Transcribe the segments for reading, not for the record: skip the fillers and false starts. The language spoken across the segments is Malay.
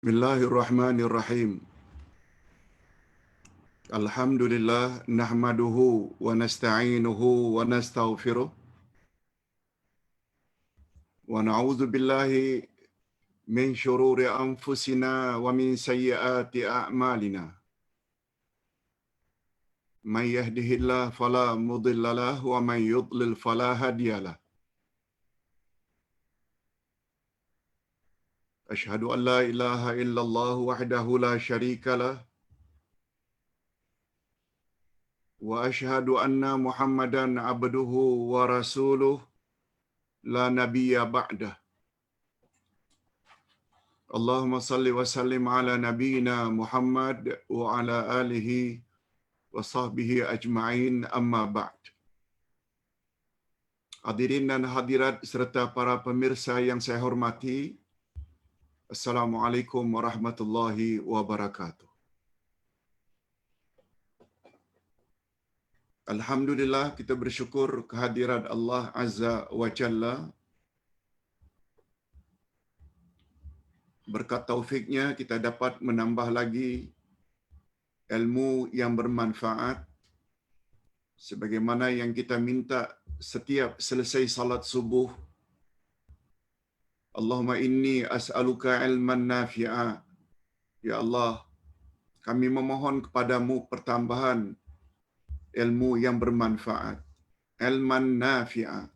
Bismillahirrahmanirrahim. Alhamdulillah nahmaduhu wa nasta'inuhu wa nastaghfiruh wa na'udzu billahi min shururi anfusina wa min sayyiati a'malina. Man yahdihillahu fala mudilla lahu wa man yudlil fala hadiyalah. Ashhadu an la ilaha illallah wahdahu la syarika lah wa ashhadu anna Muhammadan abduhu wa rasuluh la nabiyya ba'dah. Allahumma salli wa sallim ala nabiyyina Muhammad wa ala alihi wa sahbihi ajma'in amma ba'd. Hadirin dan hadirat serta para pemirsa yang saya hormati, Assalamualaikum warahmatullahi wabarakatuh. Alhamdulillah, kita bersyukur kehadirat Allah Azza wa Jalla. Berkat taufiknya kita dapat menambah lagi ilmu yang bermanfaat sebagaimana yang kita minta setiap selesai salat subuh. Allahumma inni as'aluka ilman nafi'a. Ya Allah, kami memohon kepadamu pertambahan ilmu yang bermanfaat. Ilman nafi'a.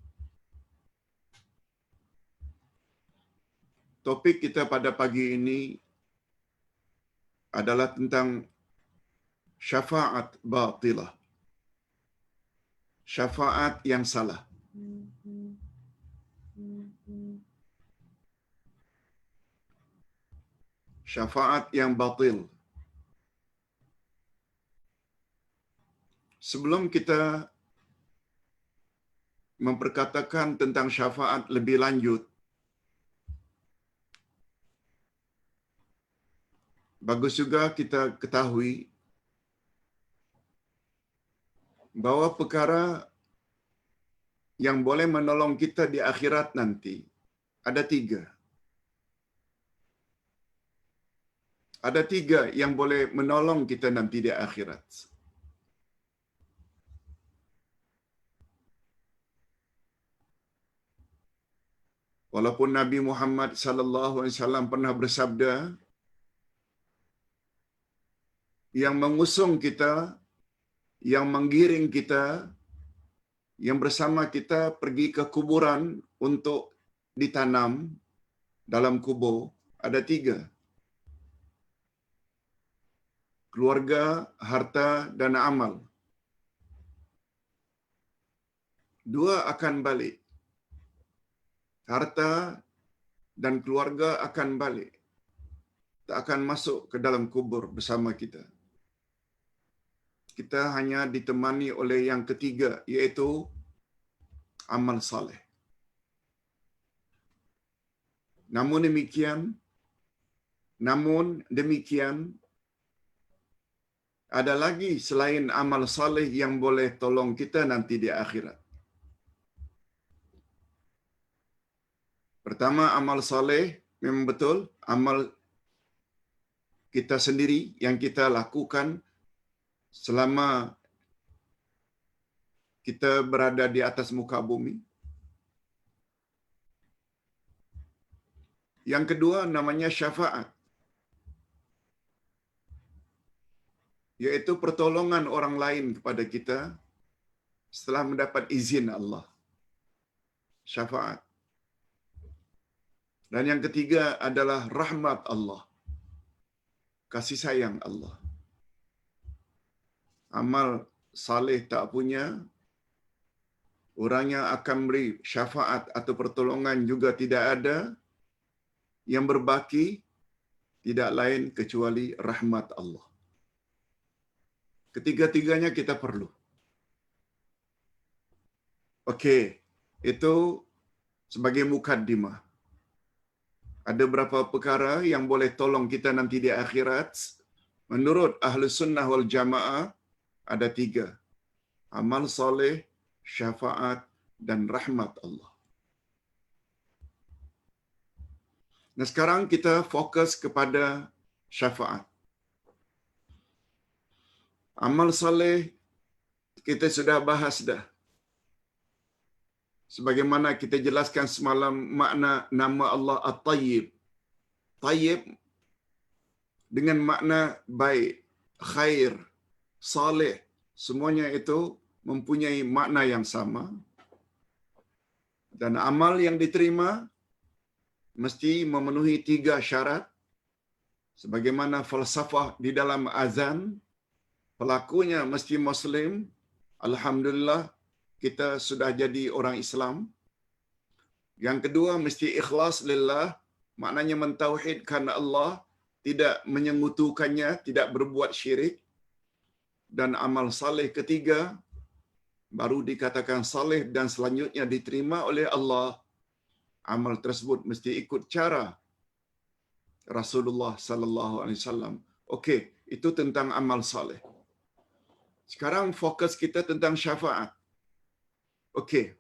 Topik kita pada pagi ini adalah tentang syafaat batilah. Syafaat yang salah. Syafaat yang batil. Sebelum kita memperkatakan tentang syafaat lebih lanjut, bagus juga kita ketahui bahawa perkara yang boleh menolong kita di akhirat nanti ada tiga. Ada tiga yang boleh menolong kita nanti di akhirat. Walaupun Nabi Muhammad sallallahu alaihi wasallam pernah bersabda, yang mengusung kita, yang menggiring kita, yang bersama kita pergi ke kuburan untuk ditanam dalam kubur, ada tiga. Keluarga, harta, dan amal. Dua akan balik. Harta dan keluarga akan balik. Tak akan masuk ke dalam kubur bersama kita. Kita hanya ditemani oleh yang ketiga, iaitu amal saleh. Namun demikian, ada lagi selain amal saleh yang boleh tolong kita nanti di akhirat. Pertama, amal saleh memang betul, amal kita sendiri yang kita lakukan selama kita berada di atas muka bumi. Yang kedua namanya syafaat, iaitu pertolongan orang lain kepada kita setelah mendapat izin Allah. Syafaat. Dan yang ketiga adalah rahmat Allah. Kasih sayang Allah. Amal saleh tak punya, orang yang akan beri syafaat atau pertolongan juga tidak ada, yang berbaki tidak lain kecuali rahmat Allah. Ketiga-tiganya kita perlu. Okey, itu sebagai mukaddimah. Ada berapa perkara yang boleh tolong kita nanti di akhirat? Menurut Ahlus Sunnah wal Jamaah, ada tiga. Amal soleh, syafaat, dan rahmat Allah. Nah, sekarang kita fokus kepada syafaat. Amal soleh kita sudah bahas dah. Sebagaimana kita jelaskan semalam makna nama Allah At-Tayyib. Tayyib dengan makna baik, khair, saleh, semuanya itu mempunyai makna yang sama. Dan amal yang diterima mesti memenuhi 3 syarat. Sebagaimana falsafah di dalam azan, pelakunya mesti Muslim. Alhamdulillah, kita sudah jadi orang Islam. Yang kedua, mesti ikhlas lillah, maknanya mentauhidkan Allah, tidak menyengutukannya, tidak berbuat syirik. Dan amal saleh ketiga, baru dikatakan saleh dan selanjutnya diterima oleh Allah. Amal tersebut mesti ikut cara Rasulullah sallallahu alaihi wasallam. Okey, itu tentang amal saleh. Sekarang fokus kita tentang syafaat. Okey.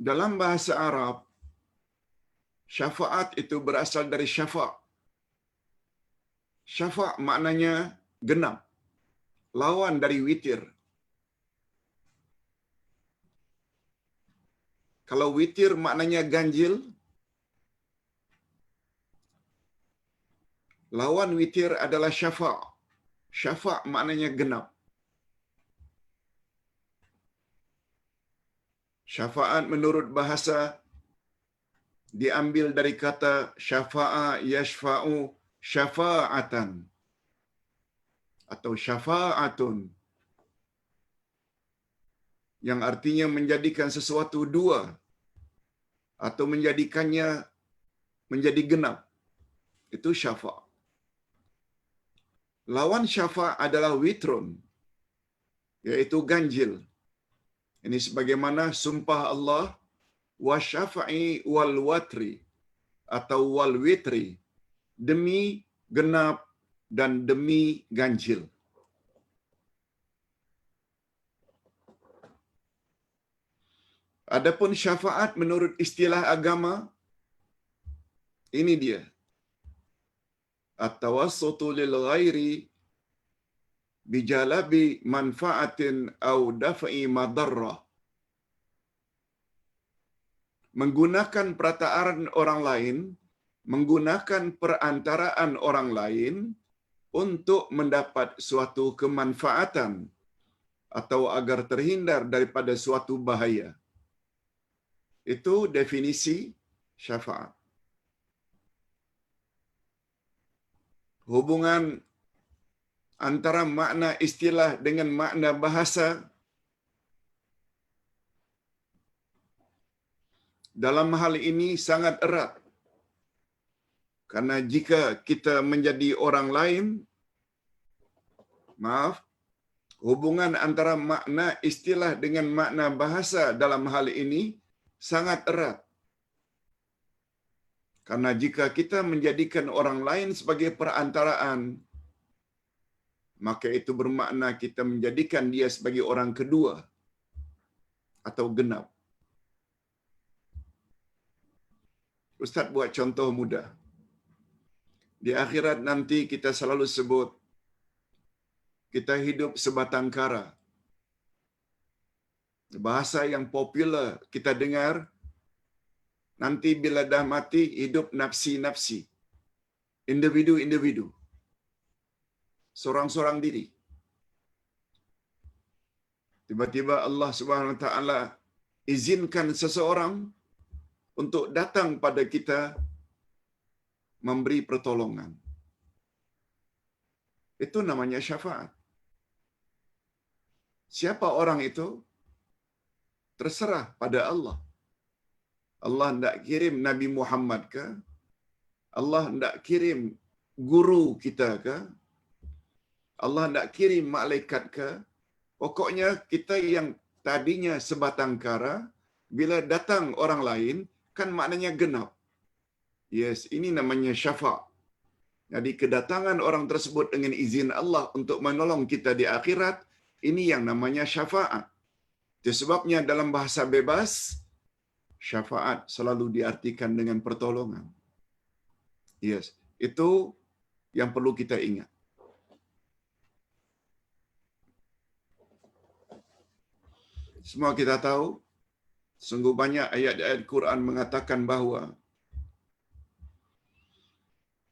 Dalam bahasa Arab, syafaat itu berasal dari syafa'. Syafa' maknanya genap. Lawan dari witir. Kalau witir maknanya ganjil, lawan witir adalah syafa'. Syafa' maknanya genap. Syafaat menurut bahasa diambil dari kata syafa'a yashfa'u syafa'atan atau syafa'atun, yang artinya menjadikan sesuatu dua atau menjadikannya menjadi genap. Itu syafa'. Lawan syafa' adalah witrun, yaitu ganjil. Ini sebagaimana sumpah Allah, wa syafa'i wal watri atau wal witri, demi genap dan demi ganjil. Adapun syafaat menurut istilah agama, ini dia. At-tawassutu lil ghairi bijalabi manfaatin au daf'i madarrah. Menggunakan perataan orang lain, menggunakan perantaraan orang lain untuk mendapat suatu kemanfaatan atau agar terhindar daripada suatu bahaya. Itu definisi syafaat. Hubungan antara makna istilah dengan makna bahasa dalam hal ini sangat erat. Karena jika kita menjadi orang lain, hubungan antara makna istilah dengan makna bahasa dalam hal ini sangat erat. Karena jika kita menjadikan orang lain sebagai perantaraan, maka itu bermakna kita menjadikan dia sebagai orang kedua atau genap. Ustaz buat contoh mudah. Di akhirat nanti kita selalu sebut kita hidup sebatang kara. Bahasa yang popular kita dengar, nanti bila dah mati hidup nafsi-nafsi. Individu-individu. Sorang-sorang diri. Tiba-tiba Allah Subhanahu Wa Taala izinkan seseorang untuk datang pada kita memberi pertolongan. Itu namanya syafaat. Siapa orang itu? Terserah pada Allah. Allah hendak kirim Nabi Muhammad ke? Allah hendak kirim guru kita ke? Allah hendak kirim malaikat ke? Pokoknya kita yang tadinya sebatang kara, bila datang orang lain, kan maknanya genap. Yes, ini namanya syafa'. Jadi kedatangan orang tersebut dengan izin Allah untuk menolong kita di akhirat, ini yang namanya syafa'at. Itu sebabnya dalam bahasa bebas, syafaat selalu diartikan dengan pertolongan. Yes, itu yang perlu kita ingat. Semua kita tahu, sungguh banyak ayat-ayat Quran mengatakan bahawa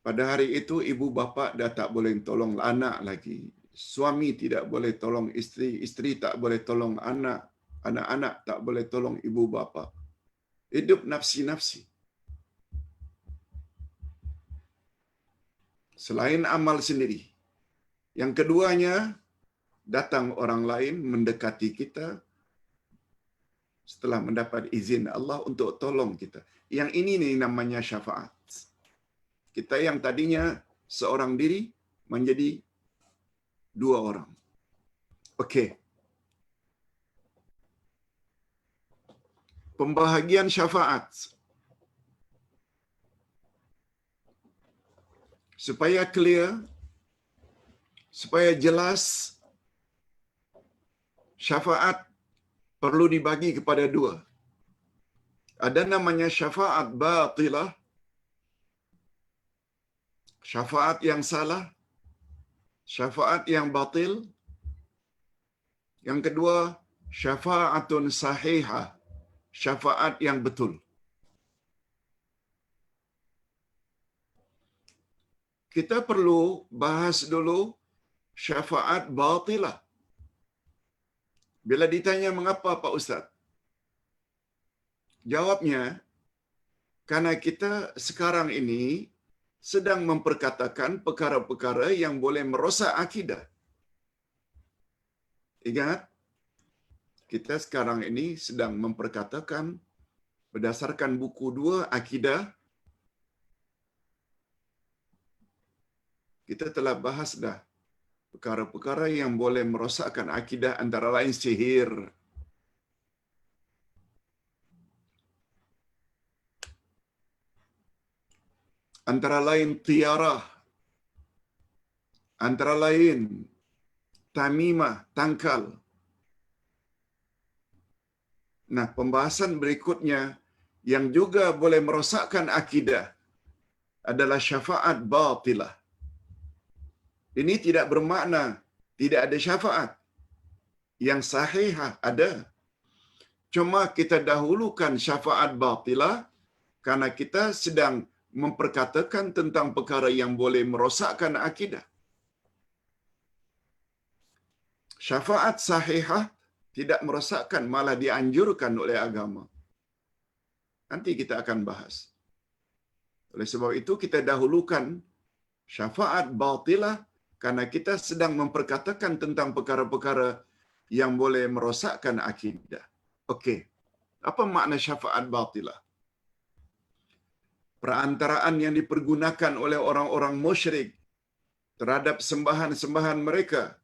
pada hari itu ibu bapa dah tak boleh tolong anak lagi. Suami tidak boleh tolong isteri, isteri tak boleh tolong anak, anak-anak tak boleh tolong ibu bapa. Hidup nafsi-nafsi. Selain amal sendiri. Yang keduanya, datang orang lain mendekati kita setelah mendapat izin Allah untuk tolong kita. Yang ini nih namanya syafaat. Kita yang tadinya seorang diri menjadi dua orang. Okey. Pembahagian syafaat. Supaya clear, supaya jelas, syafaat perlu dibagi kepada dua. Ada namanya syafaat batilah, syafaat yang salah, syafaat yang batil. Yang kedua, syafaatun sahihah, syafaat yang betul. Kita perlu bahas dulu syafaat batilah. Bila ditanya mengapa Pak Ustaz? Jawabnya, karena kita sekarang ini sedang memperkatakan perkara-perkara yang boleh merosak akidah. Ingat, kita sekarang ini sedang memperkatakan berdasarkan buku 2 akidah. Kita telah bahas dah perkara-perkara yang boleh merosakkan akidah, antara lain sihir, antara lain tiarah, antara lain tamimah, tangkal. Nah, pembahasan berikutnya yang juga boleh merosakkan akidah adalah syafaat batilah. Ini tidak bermakna tidak ada syafaat. Yang sahihah ada. Cuma kita dahulukan syafaat batilah karena kita sedang memperkatakan tentang perkara yang boleh merosakkan akidah. Syafaat sahihah tidak merosakkan, malah dianjurkan oleh agama. Nanti kita akan bahas. Oleh sebab itu kita dahulukan syafaat batilah karena kita sedang memperkatakan tentang perkara-perkara yang boleh merosakkan akidah. Okey. Apa makna syafaat batilah? Perantaraan yang dipergunakan oleh orang-orang musyrik terhadap sembahan-sembahan mereka.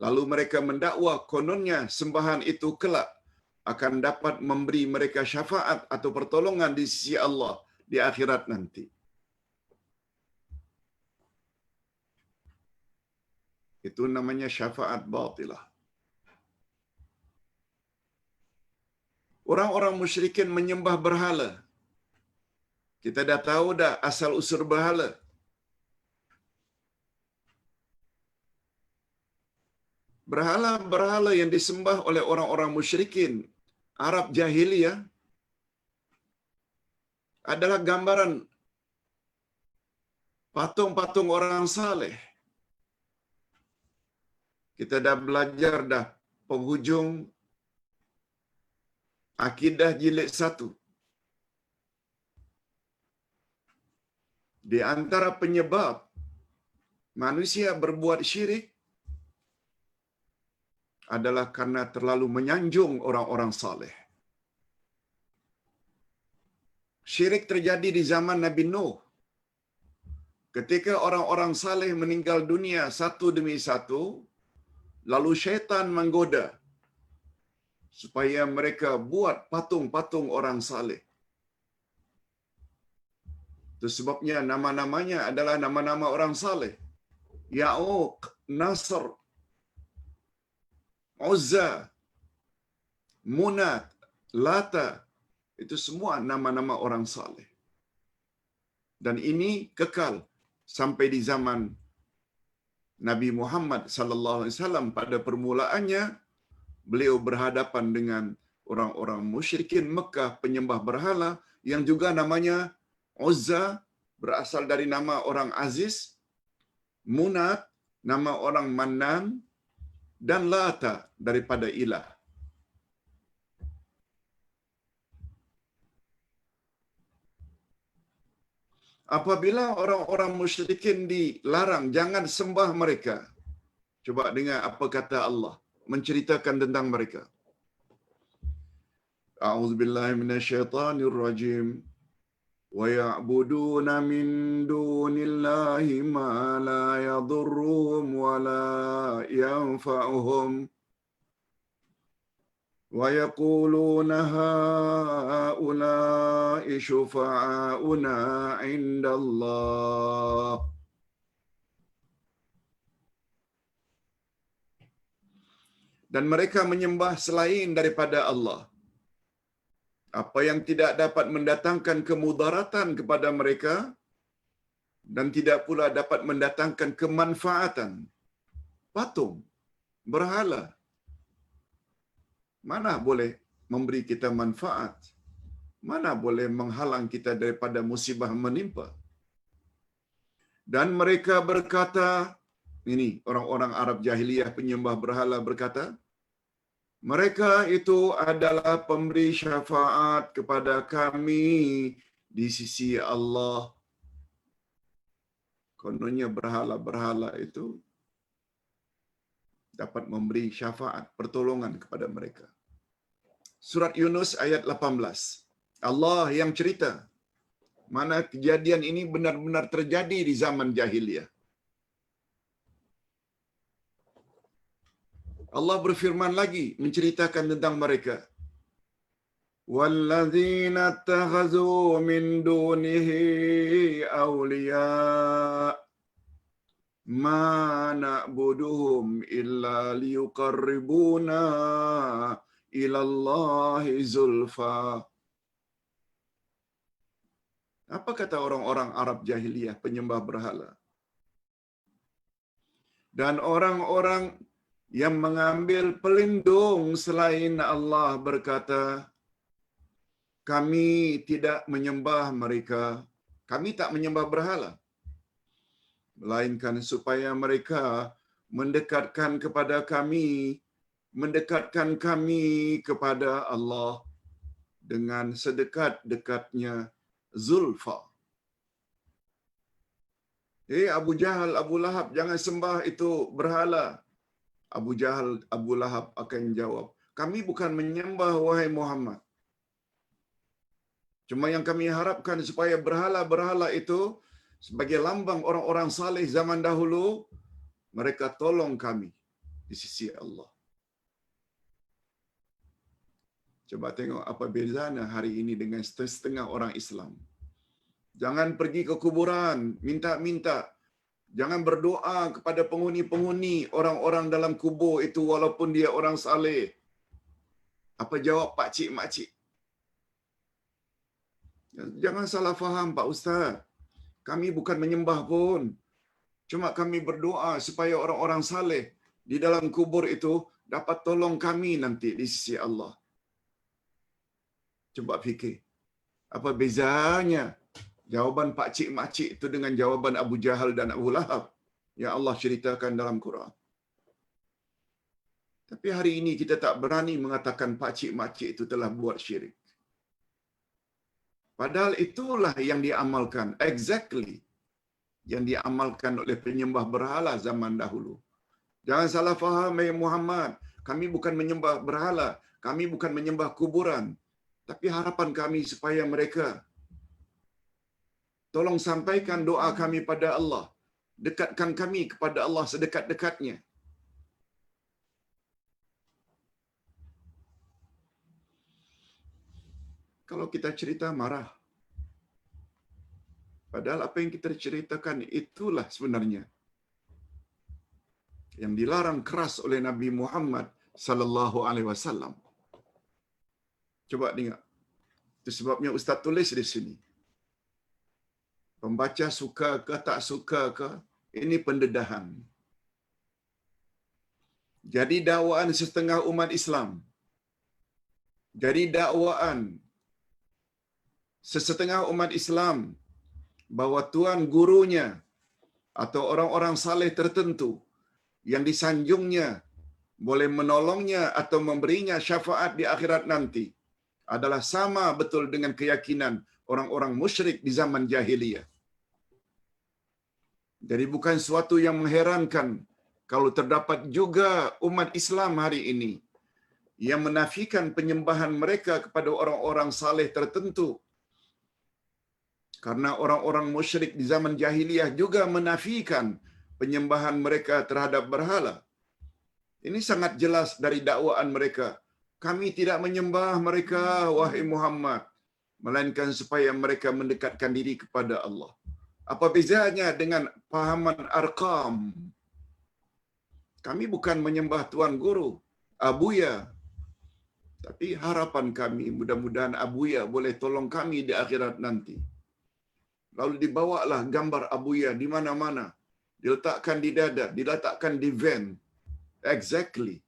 Lalu mereka mendakwa kononnya sembahan itu kelak akan dapat memberi mereka syafaat atau pertolongan di sisi Allah di akhirat nanti. Itu namanya syafaat batilah. Orang-orang musyrikin menyembah berhala. Kita dah tahu dah asal usul berhala. Berhala-berhala yang disembah oleh orang-orang musyrikin Arab jahiliyah adalah gambaran patung-patung orang saleh. Kita dah belajar dah penghujung akidah jilid 1. Di antara penyebab manusia berbuat syirik adalah karena terlalu menyanjung orang-orang saleh. Syirik terjadi di zaman Nabi Nuh. Ketika orang-orang saleh meninggal dunia satu demi satu, lalu syaitan menggoda supaya mereka buat patung-patung orang saleh. Itu sebabnya nama-namanya adalah nama-nama orang saleh. Ya'uq, Nasr, Uzza, Munat, Lata, Itu semua nama-nama orang saleh. Dan ini kekal sampai di zaman Nabi Muhammad sallallahu alaihi wasallam. Pada permulaannya beliau berhadapan dengan orang-orang musyrikin Mekah penyembah berhala yang juga namanya Uzza, berasal dari nama orang Aziz, Munat nama orang Mannan, dan Lata daripada ilah. Apabila orang-orang musyrikin dilarang jangan sembah mereka, coba dengar apa kata Allah menceritakan tentang mereka. A'udzubillahi minasyaitonir rajim. Wa ya'buduna min dunillahi ma la yadhurruhum wa la yanfa'uhum. Wa yaquluna ha'ula'i syufa'auna 'indallah. Dan mereka menyembah selain daripada Allah apa yang tidak dapat mendatangkan kemudaratan kepada mereka dan tidak pula dapat mendatangkan kemanfaatan. Patung, berhala, mana boleh memberi kita manfaat? Mana boleh menghalang kita daripada musibah menimpa? Dan mereka berkata, ini orang-orang Arab jahiliyah penyembah berhala berkata, mereka itu adalah pemberi syafaat kepada kami di sisi Allah. Kononnya berhala-berhala itu dapat memberi syafaat, pertolongan kepada mereka. Surat Yunus ayat 18. Allah yang cerita mana kejadian ini benar-benar terjadi di zaman jahiliyah. Allah berfirman lagi menceritakan tentang mereka. Walladzina attakhazu min dunihi awliya ma na'buduhum illa liyuqarribuna ila Allahi zulfa. Apa kata orang-orang Arab jahiliyah penyembah berhala? Dan orang-orang yang mengambil pelindung selain Allah berkata, kami tidak menyembah mereka, kami tak menyembah berhala, melainkan supaya mereka mendekatkan kami kepada Allah dengan sedekat-dekatnya zulfa. Abu Jahal, Abu Lahab, jangan sembah itu berhala. Abu Jahal, Abu Lahab akan jawab, kami bukan menyembah wahai Muhammad. Cuma yang kami harapkan supaya berhala-berhala itu sebagai lambang orang-orang saleh zaman dahulu, mereka tolong kami di sisi Allah. Coba tengok apa bezanya hari ini dengan setengah orang Islam. Jangan pergi ke kuburan, minta-minta. Jangan berdoa kepada penghuni-penghuni orang-orang dalam kubur itu walaupun dia orang saleh. Apa jawab pak cik mak cik? Jangan salah faham Pak Ustaz. Kami bukan menyembah pun. Cuma kami berdoa supaya orang-orang saleh di dalam kubur itu dapat tolong kami nanti di sisi Allah. Coba fikir. Apa bezanya jawaban pak cik mak cik itu dengan jawaban Abu Jahal dan Abu Lahab yang Allah ceritakan dalam Quran? Tapi hari ini kita tak berani mengatakan pak cik mak cik itu telah buat syirik. Padahal itulah yang diamalkan, exactly yang diamalkan oleh penyembah berhala zaman dahulu. Jangan salah faham Muhammad, kami bukan menyembah berhala, kami bukan menyembah kuburan. Tapi harapan kami supaya mereka tolong sampaikan doa kami pada Allah, dekatkan kami kepada Allah sedekat-dekatnya. Kalau kita cerita marah. Padahal apa yang kita ceritakan itulah sebenarnya yang dilarang keras oleh Nabi Muhammad sallallahu alaihi wasallam. Coba dengar. Itu sebabnya Ustaz tulis di sini. Pembaca suka ke tak suka ke, ini pendedahan. Jadi dakwaan setengah umat Islam. Jadi dakwaan sesetengah umat Islam bahawa tuan gurunya atau orang-orang saleh tertentu yang disanjungnya boleh menolongnya atau memberinya syafaat di akhirat nanti adalah sama betul dengan keyakinan orang-orang musyrik di zaman jahiliyah. Jadi bukan suatu yang mengherankan kalau terdapat juga umat Islam hari ini yang menafikan penyembahan mereka kepada orang-orang saleh tertentu. Karena orang-orang musyrik di zaman jahiliyah juga menafikan penyembahan mereka terhadap berhala. Ini sangat jelas dari dakwaan mereka. Kami tidak menyembah mereka, wahai Muhammad, melainkan supaya mereka mendekatkan diri kepada Allah. Apa bezanya dengan pahaman Arqam? Kami bukan menyembah Tuan Guru, Abuya. Tapi harapan kami, mudah-mudahan Abuya boleh tolong kami di akhirat nanti. Lalu dibawalah gambar Abuya di mana-mana. Diletakkan di dada, diletakkan di van. Exactly.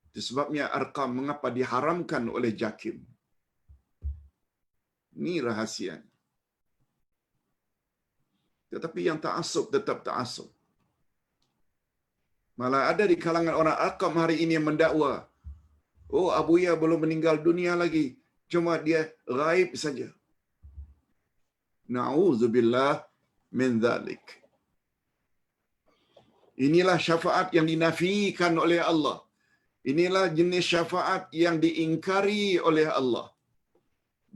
Itu sebabnya Arqam mengapa diharamkan oleh Jakim. Ini rahasianya. Tetapi yang ta'assub tetap ta'assub. Malah ada di kalangan orang Arqam hari ini yang mendakwa, oh, Abuya belum meninggal dunia lagi, cuma dia gaib saja. Na'udzubillah min dzalik. Inilah syafaat yang dinafikan oleh Allah. Inilah jenis syafaat yang diingkari oleh Allah.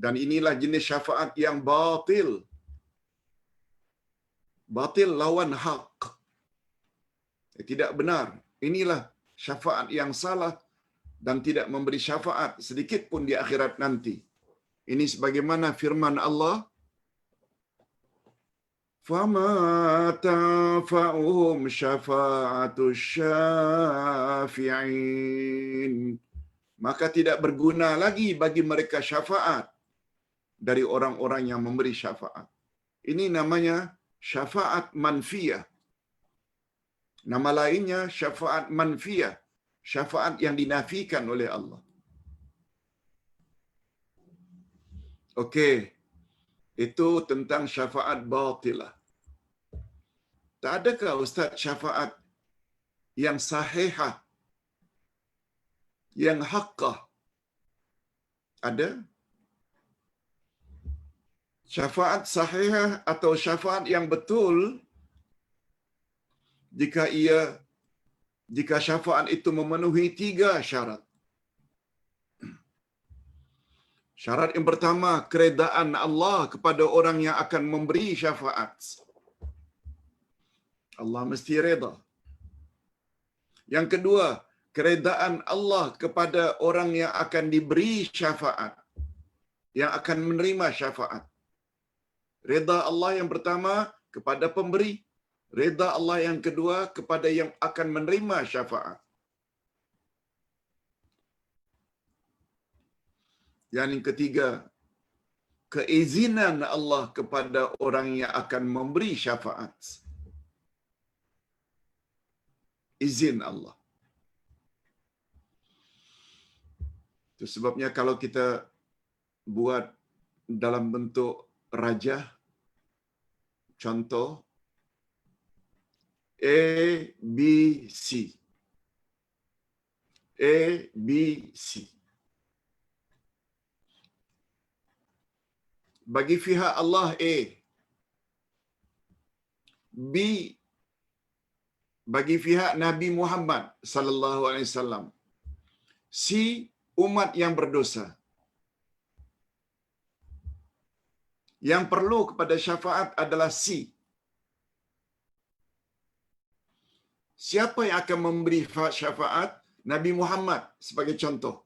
Dan inilah jenis syafaat yang batil. Batil lawan hak. Tidak benar. Inilah syafaat yang salah dan tidak memberi syafaat sedikit pun di akhirat nanti. Ini sebagaimana firman Allah, فَمَا تَنْفَعُهُمْ شَفَاعَةُ الشَّافِعِينَ. Maka tidak berguna lagi bagi mereka syafaat dari orang-orang yang memberi syafaat. Ini namanya syafaat manfiyah. Nama lainnya syafaat manfiyah, syafaat yang dinafikan oleh Allah. Okey, itu tentang syafaat batilah. Tak adakah Ustaz syafaat yang sahihah, yang haqqah? Ada? Syafaat sahihah atau syafaat yang betul jika syafaat itu memenuhi 3 syarat. Syarat yang pertama, keredaan Allah kepada orang yang akan memberi syafaat. Allah mesti reda. Yang kedua, keredaan Allah kepada orang yang akan diberi syafaat, yang akan menerima syafaat. Reda Allah yang pertama kepada pemberi, reda Allah yang kedua kepada yang akan menerima syafaat. Yang ketiga, keizinan Allah kepada orang yang akan memberi syafaat. Izin Allah. Itu sebabnya kalau kita buat dalam bentuk rajah, contoh A, B, C. A, B, C. Bagi pihak Allah A, B bagi pihak Nabi Muhammad sallallahu alaihi wasallam, C umat yang berdosa. Yang perlu kepada syafaat adalah C. Siapa yang akan memberi syafaat? Nabi Muhammad sebagai contoh.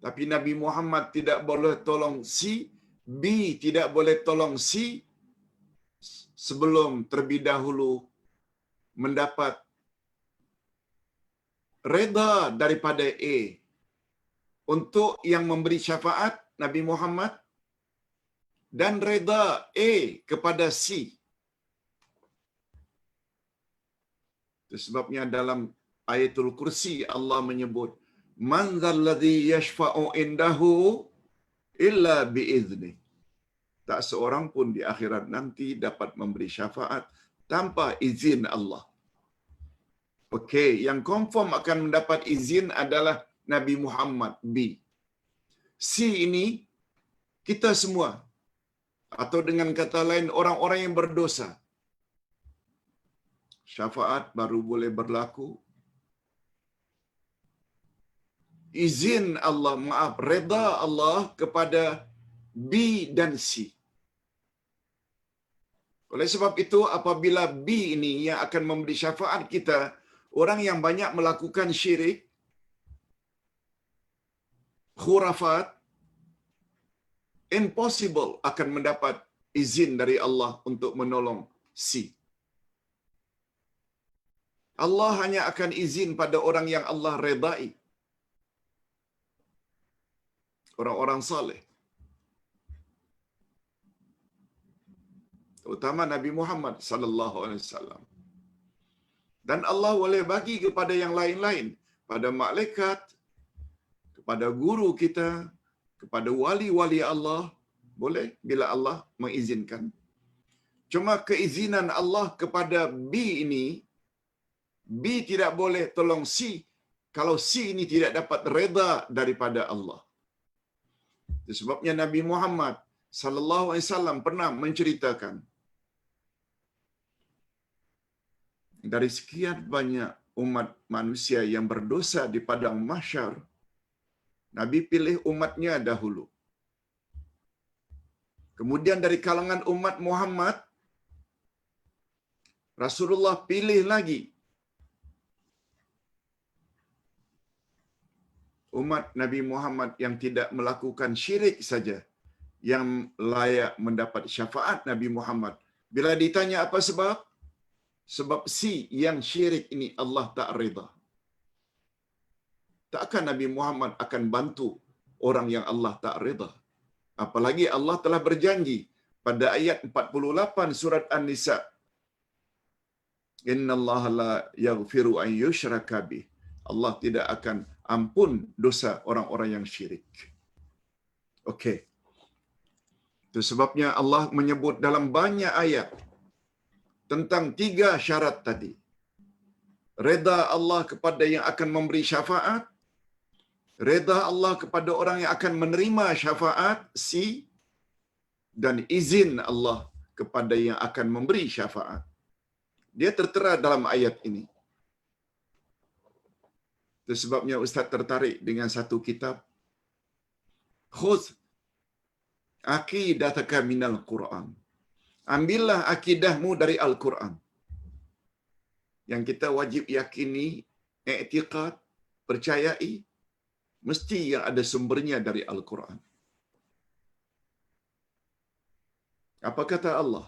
Tapi Nabi Muhammad tidak boleh tolong C, B tidak boleh tolong C sebelum terlebih dahulu mendapat reda daripada A. untuk yang memberi syafaat Nabi Muhammad dan reda A kepada C. Itu sebabnya dalam ayatul kursi Allah menyebut man dzalladzi yashfa'u indahu illa biizni. Tak seorang pun di akhirat nanti dapat memberi syafaat tanpa izin Allah. Okey, yang confirm akan mendapat izin adalah Nabi Muhammad B. C ini kita semua, atau dengan kata lain orang-orang yang berdosa. Syafaat baru boleh berlaku izin Allah, reda Allah kepada B dan C. Oleh sebab itu, apabila B ini yang akan memberi syafaat kita, orang yang banyak melakukan syirik, khurafat, impossible akan mendapat izin dari Allah untuk menolong C. Allah hanya akan izin pada orang yang Allah redai. Orang-orang saleh. Terutama Nabi Muhammad sallallahu alaihi wasallam. Dan Allah boleh bagi kepada yang lain-lain, pada malaikat, kepada guru kita, kepada wali-wali Allah, boleh bila Allah mengizinkan. Cuma keizinan Allah kepada B ini, B tidak boleh tolong C kalau C ini tidak dapat reda daripada Allah. Itu sebabnya Nabi Muhammad sallallahu alaihi wasallam pernah menceritakan dari sekian banyak umat manusia yang berdosa di padang mahsyar, Nabi pilih umatnya dahulu. Kemudian dari kalangan umat Muhammad, Rasulullah pilih lagi umat Nabi Muhammad yang tidak melakukan syirik saja, yang layak mendapat syafaat Nabi Muhammad. Bila ditanya apa sebab? Sebab si yang syirik ini Allah tak reda. Takkan Nabi Muhammad akan bantu orang yang Allah tak reda. Apalagi Allah telah berjanji pada ayat 48 surat An-Nisa. Innallaha la yaghfiru an yushraka bih. Allah tidak akan ampun dosa orang-orang yang syirik. Okey. Itu sebabnya Allah menyebut dalam banyak ayat tentang 3 syarat tadi. Reda Allah kepada yang akan memberi syafaat, reda Allah kepada orang yang akan menerima syafaat, C, dan izin Allah kepada yang akan memberi syafaat. Dia tertera dalam ayat ini. Itu sebabnya Ustaz tertarik dengan satu kitab, Khudh aqidataka minal Quran. Ambillah akidahmu dari Al-Quran. Yang kita wajib yakini, i'tiqad, percayai, mesti yang ada sumbernya dari Al-Quran. Apa kata Allah?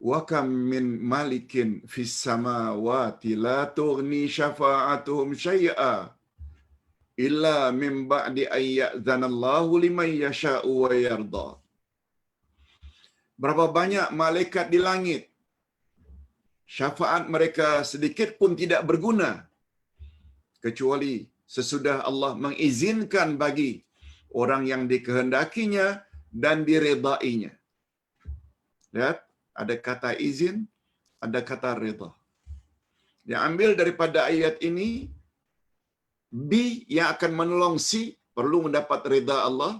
Wa kam min malikin fis samawati la tughni syafa'atuhum syai'a illa min ba'di an ya'zanallahu liman yasha'u wa yarda. Berapa banyak malaikat di langit, syafaat mereka sedikit pun tidak berguna kecuali sesudah Allah mengizinkan bagi orang yang dikehendakinya dan diredainya. Lihat, ada kata izin, ada kata reda. Yang ambil daripada ayat ini, B yang akan menolong C perlu mendapat reda Allah.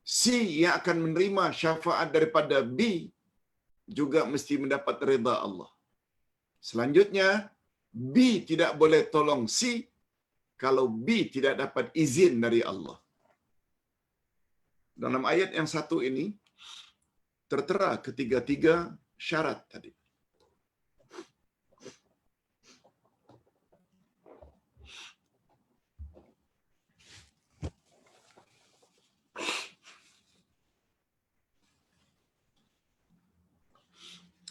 C yang akan menerima syafaat daripada B juga mesti mendapat reda Allah. Selanjutnya, B tidak boleh tolong C kalau B tidak dapat izin dari Allah. Dalam ayat yang satu ini, tertera ketiga-tiga syarat tadi.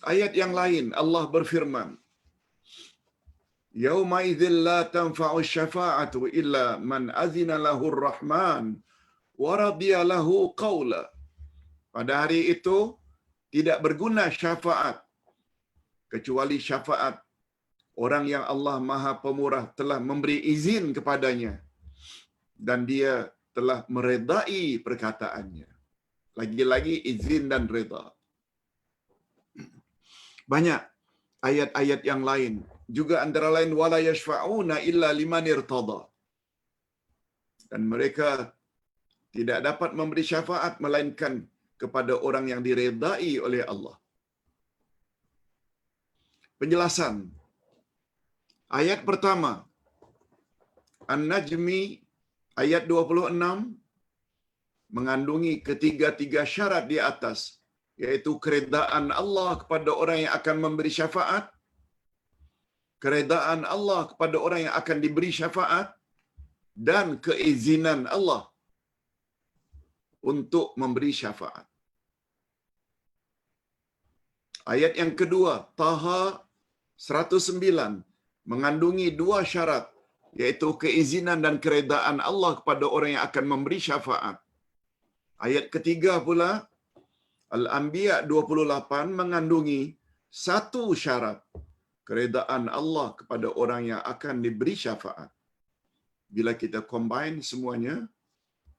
Ayat yang lain Allah berfirman, Yauma idzil la tanfa'u syafa'atu illa man azina lahu ar-rahman wa radiya lahu qawla. Pada hari itu tidak berguna syafaat kecuali syafaat orang yang Allah Maha Pemurah telah memberi izin kepadanya dan dia telah meredai perkataannya. Lagi-lagi izin dan reda. Banyak ayat-ayat yang lain. Juga antara lain wala yashfa'una illa liman irtada. Dan mereka tidak dapat memberi syafaat melainkan kepada orang yang diredai oleh Allah. Penjelasan. Ayat pertama An-Najmi ayat 26 mengandungi ketiga-tiga syarat di atas, yaitu keredaan Allah kepada orang yang akan memberi syafaat, keredaan Allah kepada orang yang akan diberi syafaat, dan keizinan Allah untuk memberi syafaat. Ayat yang kedua, Taha 109, mengandungi dua syarat, yaitu keizinan dan keredaan Allah kepada orang yang akan memberi syafaat. Ayat ketiga pula, Al-Anbiya 28, mengandungi satu syarat, keredaan Allah kepada orang yang akan diberi syafaat. Bila kita combine semuanya,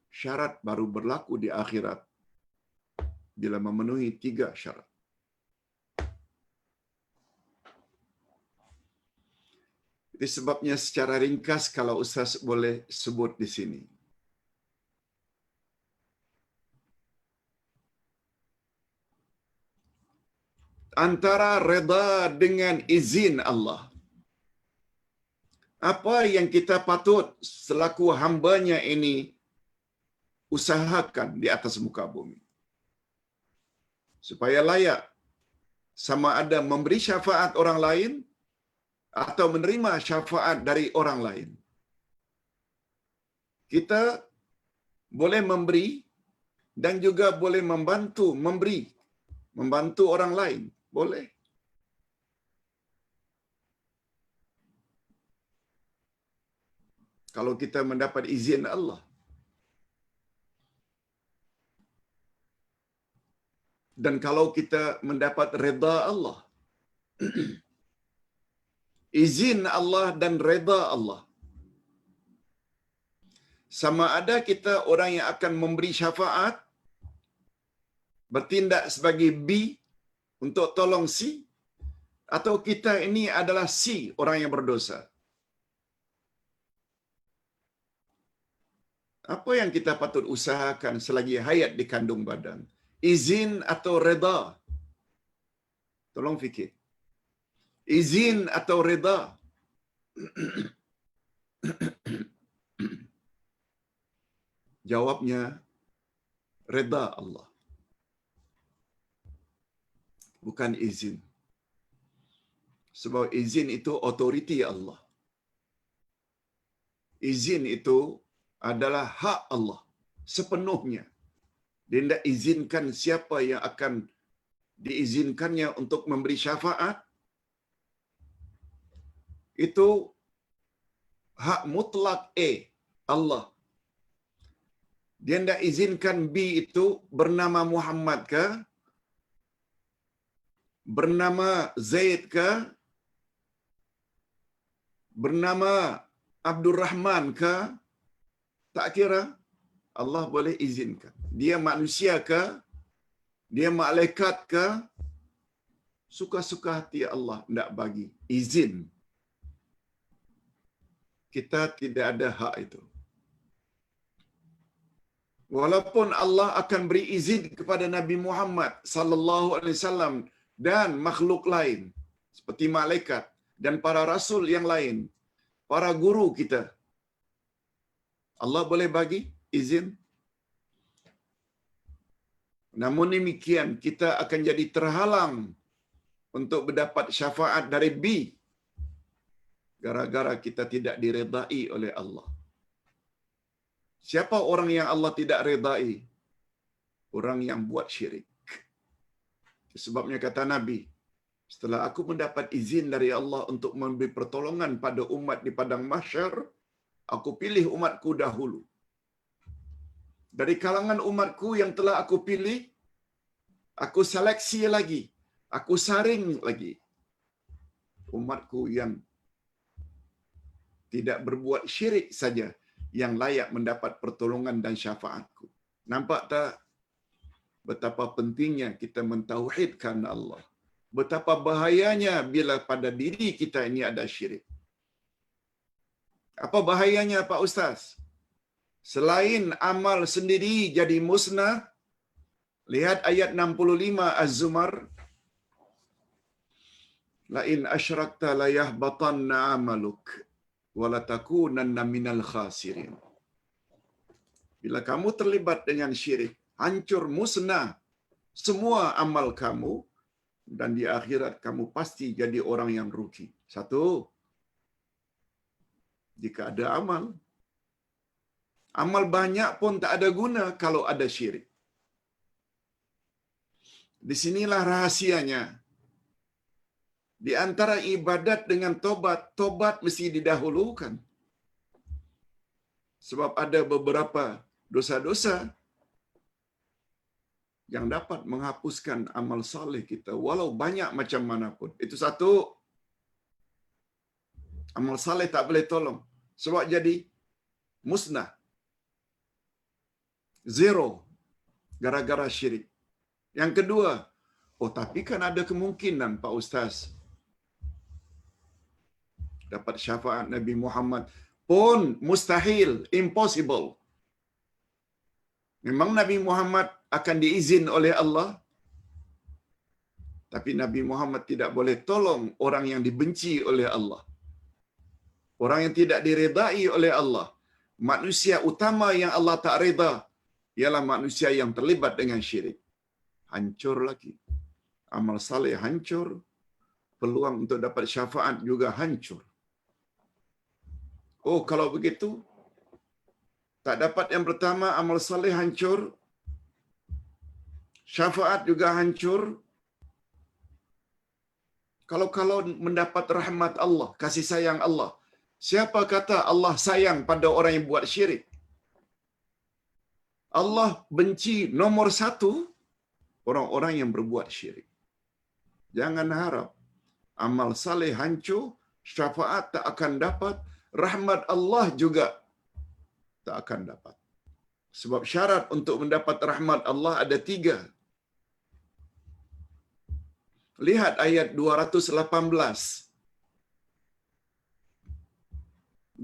syarat baru berlaku di akhirat bila memenuhi tiga syarat. Itu sebabnya secara ringkas kalau Ustaz boleh sebut di sini. Antara reda dengan izin Allah. Apa yang kita patut selaku hambanya ini usahakan di atas muka bumi? Supaya layak sama ada memberi syafaat orang lain atau menerima syafaat dari orang lain. Kita boleh memberi dan juga boleh membantu orang lain. Boleh. Kalau kita mendapat izin Allah. Dan kalau kita mendapat reda Allah. Izin Allah dan reda Allah. Sama ada kita orang yang akan memberi syafaat, bertindak sebagai B untuk tolong C, atau kita ini adalah C, orang yang berdosa. Apa yang kita patut usahakan selagi hayat di kandung badan? Izin atau reda? Tolong fikir. Izin atau reda? Jawabnya, reda Allah. Bukan izin. Sebab izin itu otoriti Allah. Izin itu adalah hak Allah sepenuhnya. Dia tidak izinkan siapa yang akan diizinkannya untuk memberi syafaat. Itu hak mutlak Allah. Dia tidak izinkan B itu bernama Muhammad ke, bernama Zaid ke, bernama Abdul Rahman ke, tak kira. Allah boleh izinkan. Dia manusia ke, dia malaikat ke, suka-suka hati Allah tidak bagi izin. Kita tidak ada hak itu. Walaupun Allah akan beri izin kepada Nabi Muhammad sallallahu alaihi wasallam dan makhluk lain seperti malaikat dan para rasul yang lain, para guru kita, Allah boleh bagi izin. Namun demikian, kita akan jadi terhalang untuk mendapat syafaat dari B gara-gara kita tidak diredai oleh Allah. Siapa orang yang Allah tidak redai? Orang yang buat syirik. Sebabnya kata Nabi, Setelah aku mendapat izin dari Allah untuk memberi pertolongan pada umat di padang mahsyar, aku pilih umatku dahulu. Dari kalangan umatku yang telah aku pilih, aku seleksi lagi, aku saring lagi umatku yang tidak berbuat syirik saja yang layak mendapat pertolongan dan syafaatku. Nampak tak betapa pentingnya kita mentauhidkan Allah? Betapa bahayanya bila pada diri kita ini ada syirik. Apa bahayanya Pak Ustaz? Selain amal sendiri jadi musnah, lihat ayat 65 Az-Zumar, la in asyrakta la yahbatanna amaluk wa la takunanna minal khasirin. Bila kamu terlibat dengan syirik, hancur musnah semua amal kamu dan di akhirat kamu pasti jadi orang yang rugi. Satu, jika ada amal, amal banyak pun tak ada guna kalau ada syirik. Di sinilah rahasianya. Di antara ibadat dengan tobat, tobat mesti didahulukan. Sebab ada beberapa dosa-dosa yang dapat menghapuskan amal saleh kita walau banyak macam manapun. Itu satu. Amal saleh tak boleh tolong sebab jadi musnah. Zero gara-gara syirik. Yang kedua, oh tapi kan ada kemungkinan Pak Ustaz dapat syafaat Nabi Muhammad. Pun mustahil, impossible. Memang Nabi Muhammad akan diizin oleh Allah, tapi Nabi Muhammad tidak boleh tolong orang yang dibenci oleh Allah. Orang yang tidak diredai oleh Allah. Manusia utama yang Allah tak reda ialah manusia yang terlibat dengan syirik. Hancur lagi. Amal saleh hancur, peluang untuk dapat syafaat juga hancur. Oh, kalau begitu, tak dapat yang pertama, amal saleh hancur, syafaat juga hancur. Kalau mendapat rahmat Allah, kasih sayang Allah, siapa kata Allah sayang pada orang yang buat syirik? Allah benci nomor satu orang-orang yang berbuat syirik. Jangan harap amal saleh hancur, syafaat tak akan dapat, rahmat Allah juga tak akan dapat. Sebab syarat untuk mendapat rahmat Allah ada 3. Lihat ayat 218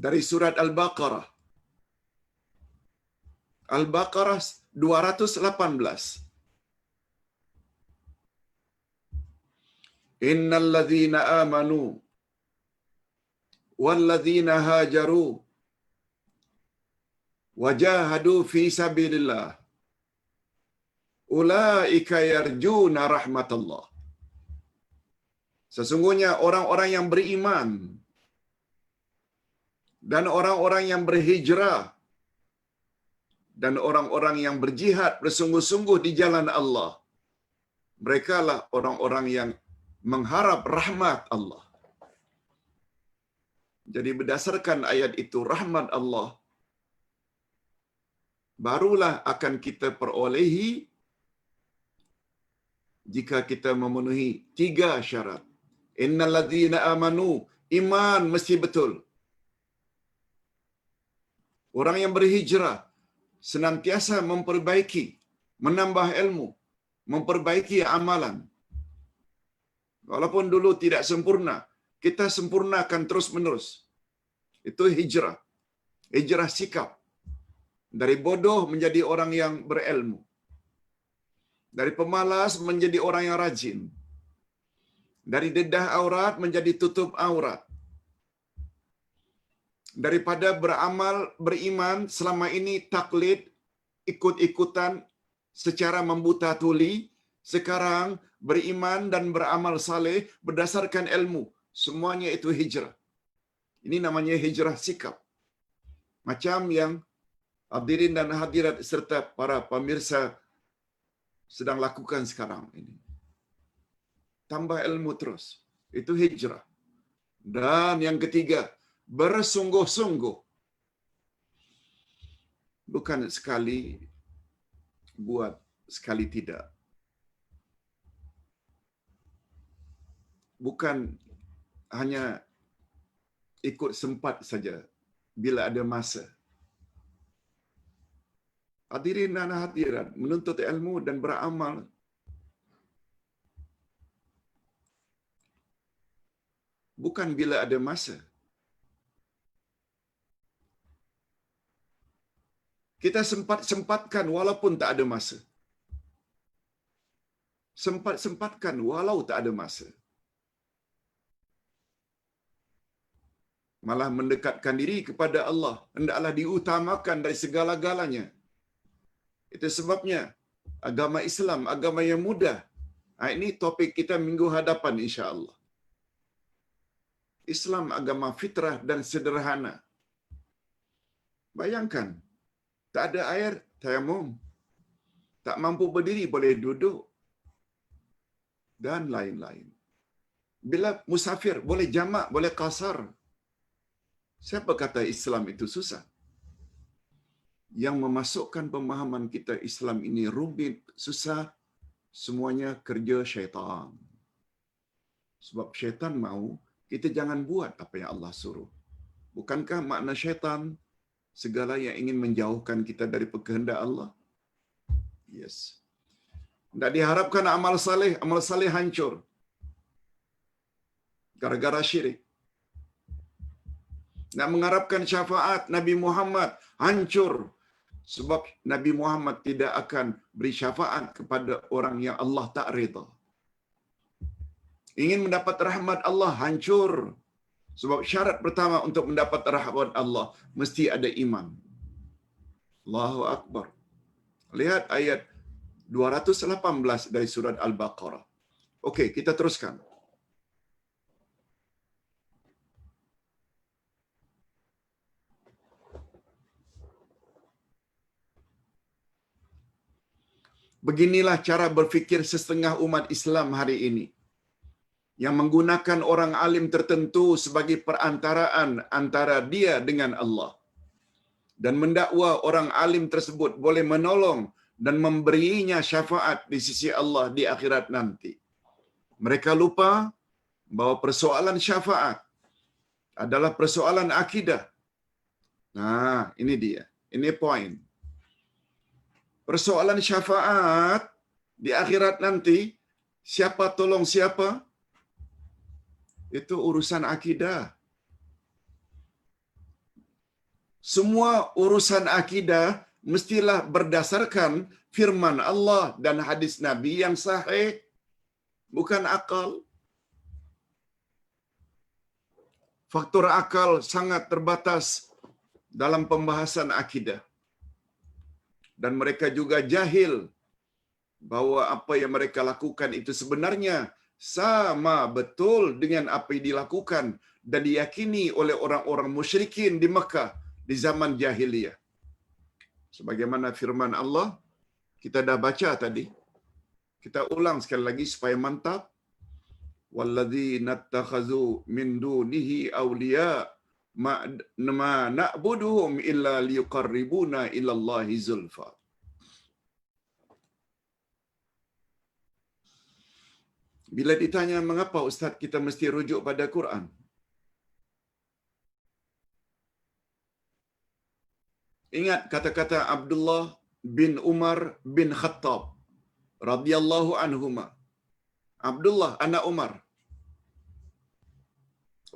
dari surat Al-Baqarah. Al-Baqarah 218. Innal ladzina amanu wal ladzina hajaru wajahadu fi sabilillah ulaika yarjuna rahmatallah. Sesungguhnya orang-orang yang beriman dan orang-orang yang berhijrah dan orang-orang yang berjihad bersungguh-sungguh di jalan Allah, merekalah orang-orang yang mengharap rahmat Allah. Jadi berdasarkan ayat itu, rahmat Allah barulah akan kita perolehi jika kita memenuhi 3 syarat. Innal ladzina amanu, iman mesti betul. Orang yang berhijrah senantiasa memperbaiki, menambah ilmu, memperbaiki amalan. Walaupun dulu tidak sempurna, kita sempurnakan terus-menerus. Itu hijrah. Hijrah sikap. Dari bodoh menjadi orang yang berilmu. Dari pemalas menjadi orang yang rajin. Dari dedah aurat menjadi tutup aurat. Daripada beramal, beriman selama ini taklid, ikut-ikutan secara membuta tuli, sekarang beriman dan beramal saleh berdasarkan ilmu. Semuanya itu hijrah. Ini namanya hijrah sikap. Macam yang hadirin dan hadirat serta para pemirsa sedang lakukan sekarang ini. tambah ilmu terus. Itu hijrah. Dan yang ketiga, bersungguh-sungguh. Bukan sekali buat, sekali tidak. Bukan hanya ikut sempat saja bila ada masa. Hadirin dan hadirat, menuntut ilmu dan beramal bukan bila ada masa. Kita sempat-sempatkan walaupun tak ada masa. Sempat-sempatkan walau tak ada masa. Malah mendekatkan diri kepada Allah hendaklah diutamakan dari segala-galanya. Itu sebabnya agama Islam, agama yang mudah. Ini topik kita minggu hadapan insya-Allah. Islam agama fitrah dan sederhana. Bayangkan, tak ada air, tayamum. Tak mampu berdiri, boleh duduk. Dan lain-lain. Bila musafir, boleh jamak, boleh qasar. Siapa kata Islam itu susah? Yang memasukkan pemahaman kita Islam ini rumit, susah, semuanya kerja syaitan. Sebab syaitan mahu kita jangan buat apa yang Allah suruh. Bukankah makna syaitan segala yang ingin menjauhkan kita dari kehendak Allah? Yes. Tak diharapkan amal saleh hancur gara-gara syirik. Nak mengharapkan syafaat Nabi Muhammad hancur sebab Nabi Muhammad tidak akan beri syafaat kepada orang yang Allah tak redha. Ingin mendapat rahmat Allah hancur sebab syarat pertama untuk mendapat rahmat Allah mesti ada iman. Allahu Akbar. Lihat ayat 218 dari surat Al-Baqarah. Okey, kita teruskan. Beginilah cara berfikir setengah umat Islam hari ini, yang menggunakan orang alim tertentu sebagai perantaraan antara dia dengan Allah, dan mendakwa orang alim tersebut boleh menolong dan memberinya syafaat di sisi Allah di akhirat nanti. Mereka lupa bahawa persoalan syafaat adalah persoalan akidah. Nah, ini dia. Ini poin. Persoalan syafaat di akhirat nanti, siapa tolong siapa? Itu urusan akidah. Semua urusan akidah mestilah berdasarkan firman Allah dan hadis Nabi yang sahih, bukan akal. Faktor akal sangat terbatas dalam pembahasan akidah. Dan mereka juga jahil bahawa apa yang mereka lakukan itu sebenarnya sama betul dengan apa yang dilakukan dan diyakini oleh orang-orang musyrikin di Mekah di zaman jahiliyah. Sebagaimana firman Allah, kita dah baca tadi. Kita ulang sekali lagi supaya mantap. Walladzina attakhazu min dunihi awliya ma na'buduhum illa liyuqarribuna ila Allahi zulfa. Bila ditanya mengapa ustaz kita mesti rujuk pada Quran? Ingat kata-kata Abdullah bin Umar bin Khattab radhiyallahu anhuma. Abdullah anak Umar,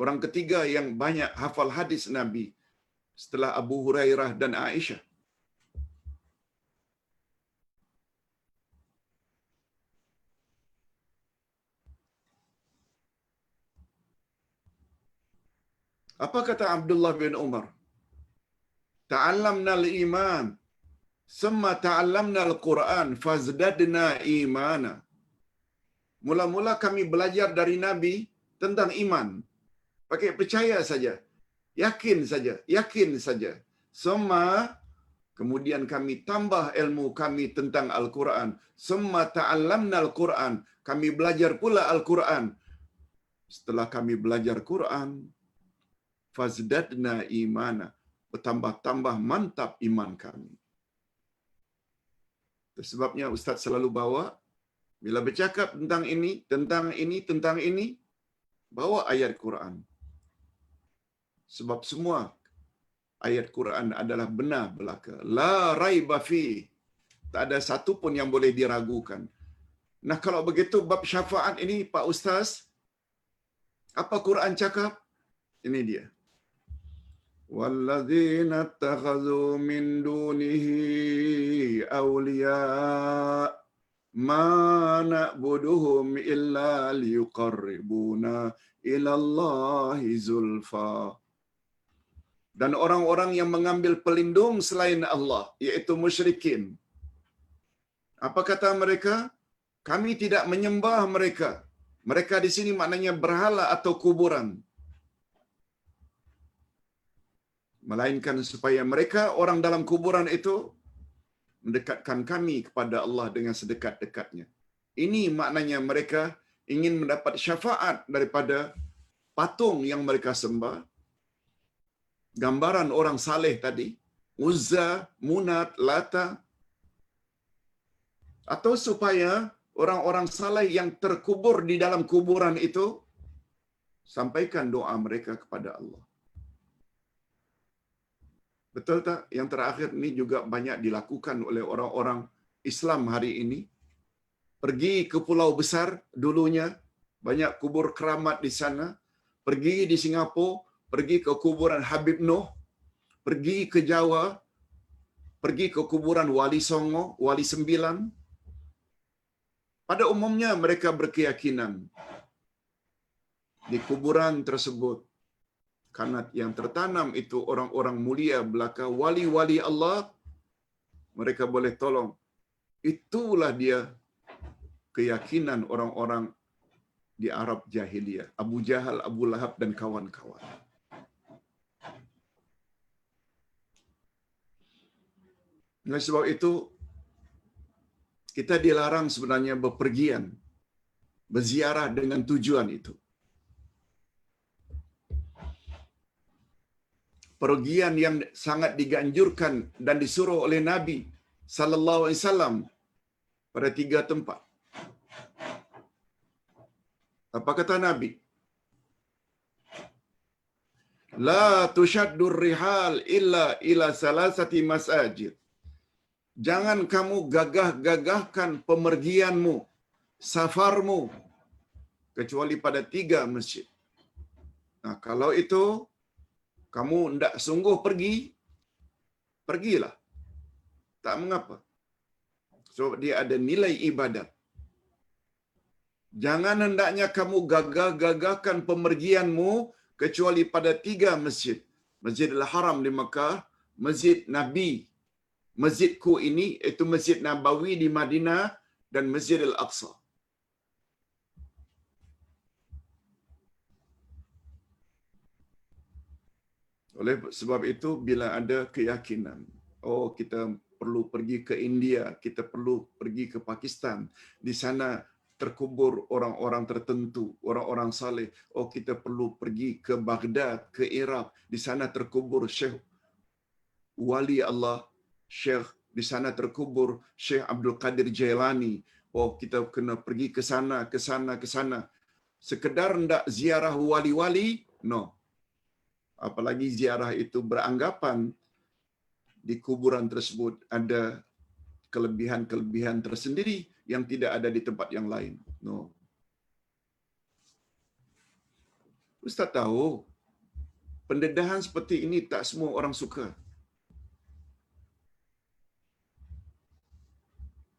orang ketiga yang banyak hafal hadis Nabi setelah Abu Hurairah dan Aisyah. Apa kata Abdullah bin Umar? Ta'allamna al-iman, summa ta'allamna al-Quran, fazdadna imana. Mula-mula kami belajar dari Nabi tentang iman. Pakai percaya saja. Yakin saja. Summa Kemudian kami tambah ilmu kami tentang Al-Quran. Summa ta'allamna Al-Quran. Kami belajar pula Al-Quran. Setelah kami belajar Quran, fazdadna imana. Bertambah-tambah mantap iman kami. Itu sebabnya Ustaz selalu bawa, bila bercakap tentang ini, tentang ini, tentang ini, bawa ayat Quran. Sebab semua ayat Quran adalah benar belaka. La raiba fi. Tak ada satu pun yang boleh diragukan. Nah, kalau begitu bab syafaat ini Pak Ustaz, apa Quran cakap? Ini dia. Walladzina ittakhadhu min dunihi awliya ma na'buduhum illa liyuqarribuna ila Allahi zulfa. Dan orang-orang yang mengambil pelindung selain Allah, yaitu musyrikin. Apa kata mereka? Kami tidak menyembah mereka. Mereka di sini maknanya berhala atau kuburan. Melainkan supaya mereka, orang dalam kuburan itu, mendekatkan kami kepada Allah dengan sedekat-dekatnya. Ini maknanya mereka ingin mendapat syafaat daripada patung yang mereka sembah. Gambaran orang saleh tadi, Uzza, Munat, Lata. Atau supaya orang-orang saleh yang terkubur di dalam kuburan itu sampaikan doa mereka kepada Allah. Betul tak? Yang terakhir ini juga banyak dilakukan oleh orang-orang Islam hari ini. Pergi ke Pulau Besar dulunya, banyak kubur keramat di sana. Pergi di Singapura, pergi ke kuburan Habib Noh. Pergi ke Jawa, pergi ke kuburan Wali Songo, Wali Sembilan. Pada umumnya mereka berkeyakinan di kuburan tersebut, karena yang tertanam itu orang-orang mulia belaka, wali-wali Allah, mereka boleh tolong. Itulah dia keyakinan orang-orang di Arab Jahiliyah. Abu Jahal, Abu Lahab dan kawan-kawan. Oleh sebab itu, kita dilarang sebenarnya bepergian, berziarah dengan tujuan itu. Pergian yang sangat diganjurkan dan disuruh oleh Nabi sallallahu alaihi wasallam pada 3 tempat. Apa kata Nabi? La tushaddur rihal illa ila salasati masajid. Jangan kamu gagah-gagahkan pemergianmu, safarmu, kecuali pada 3 masjid. Nah, kalau itu kamu hendak sungguh pergi, pergilah. Tak mengapa. Sebab dia ada nilai ibadat. Jangan hendaknya kamu gagah-gagahkan pemergianmu kecuali pada 3 masjid. Masjidil Haram di Mekah, Masjid Nabi, masjidku ini, iaitu Masjid Nabawi di Madinah, dan Masjidil Aqsa. Oleh sebab itu, bila ada keyakinan, oh kita perlu pergi ke India, kita perlu pergi ke Pakistan, di sana terkubur orang-orang tertentu, orang-orang saleh. Oh, kita perlu pergi ke Baghdad, ke Iraq, di sana terkubur Syekh Wali Allah, Syekh, di sana terkubur Syekh Abdul Qadir Jailani. Oh, kita kena pergi ke sana, ke sana, ke sana. Sekedar hendak ziarah wali-wali? No. Apalagi ziarah itu beranggapan di kuburan tersebut ada kelebihan-kelebihan tersendiri yang tidak ada di tempat yang lain. No. Ustaz tahu, pendedahan seperti ini tak semua orang suka.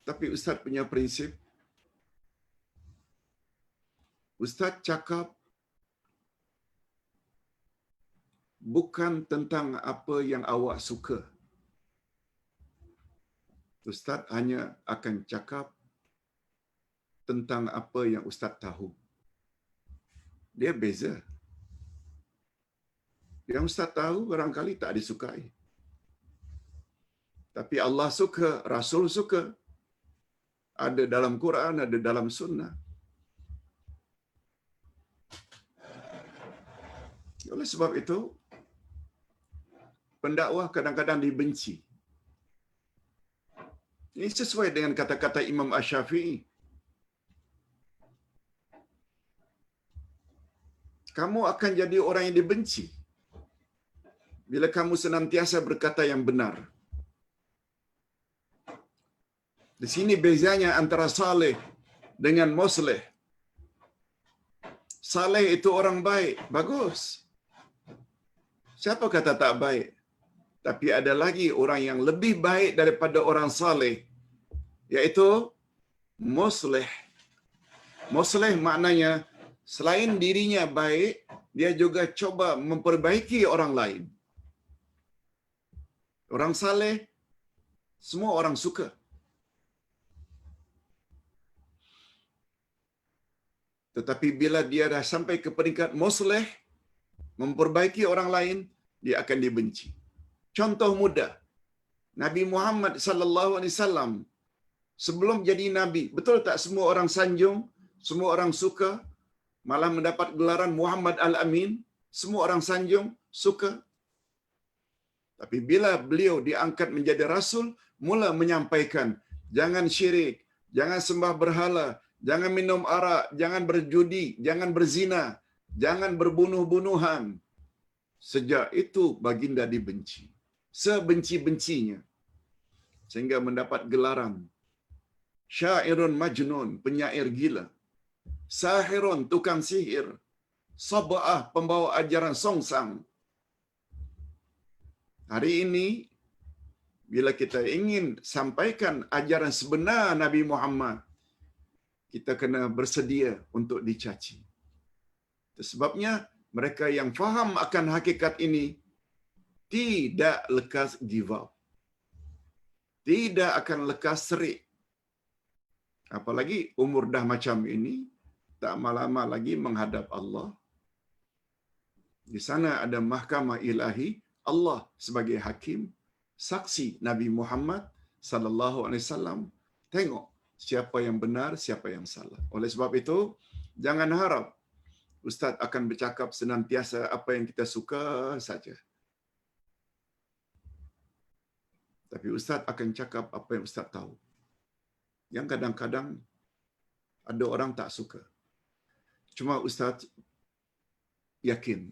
Tapi Ustaz punya prinsip. Ustaz cakap bukan tentang apa yang awak suka. Ustaz hanya akan cakap tentang apa yang Ustaz tahu. Dia beza. Yang Ustaz tahu barangkali tak disukai. Tapi Allah suka, Rasul suka. Ada dalam Quran, ada dalam sunnah. Oleh sebab itu, pendakwah kadang-kadang dibenci. Ini sesuai dengan kata-kata Imam Asy-Syafi'i. Kamu akan jadi orang yang dibenci bila kamu senantiasa berkata yang benar. Di sini bezanya antara saleh dengan muslih. Saleh itu orang baik, bagus. Siapa kata tak baik? Tapi ada lagi orang yang lebih baik daripada orang saleh, yaitu muslih. Muslih maknanya selain dirinya baik, dia juga coba memperbaiki orang lain. Orang saleh, semua orang suka. Tetapi bila dia dah sampai ke peringkat muslih, memperbaiki orang lain, dia akan dibenci. Contoh mudah, Nabi Muhammad sallallahu alaihi wasallam sebelum jadi nabi, betul tak semua orang sanjung, semua orang suka, malah mendapat gelaran Muhammad Al-Amin, semua orang sanjung, suka. Tapi bila beliau diangkat menjadi rasul, mula menyampaikan, jangan syirik, jangan sembah berhala, jangan minum arak, jangan berjudi, jangan berzina, jangan berbunuh-bunuhan. Sejak itu baginda dibenci, sebenci-bencinya, sehingga mendapat gelaran syairun majnun, penyair gila, sahirun, tukang sihir, sab'ah, pembawa ajaran songsang. Hari ini, bila kita ingin sampaikan ajaran sebenar Nabi Muhammad, kita kena bersedia untuk dicaci. Sebabnya, mereka yang faham akan hakikat ini, tidak lekas give up. Tidak akan lekas serik. Apalagi umur dah macam ini, tak lama lagi menghadap Allah. Di sana ada mahkamah ilahi, Allah sebagai hakim, saksi Nabi Muhammad sallallahu alaihi wasallam. Tengok siapa yang benar, siapa yang salah. Oleh sebab itu, jangan harap ustaz akan bercakap senantiasa apa yang kita suka saja. Tapi ustaz akan cakap apa yang ustaz tahu. Yang kadang-kadang ada orang tak suka. Cuma ustaz yakin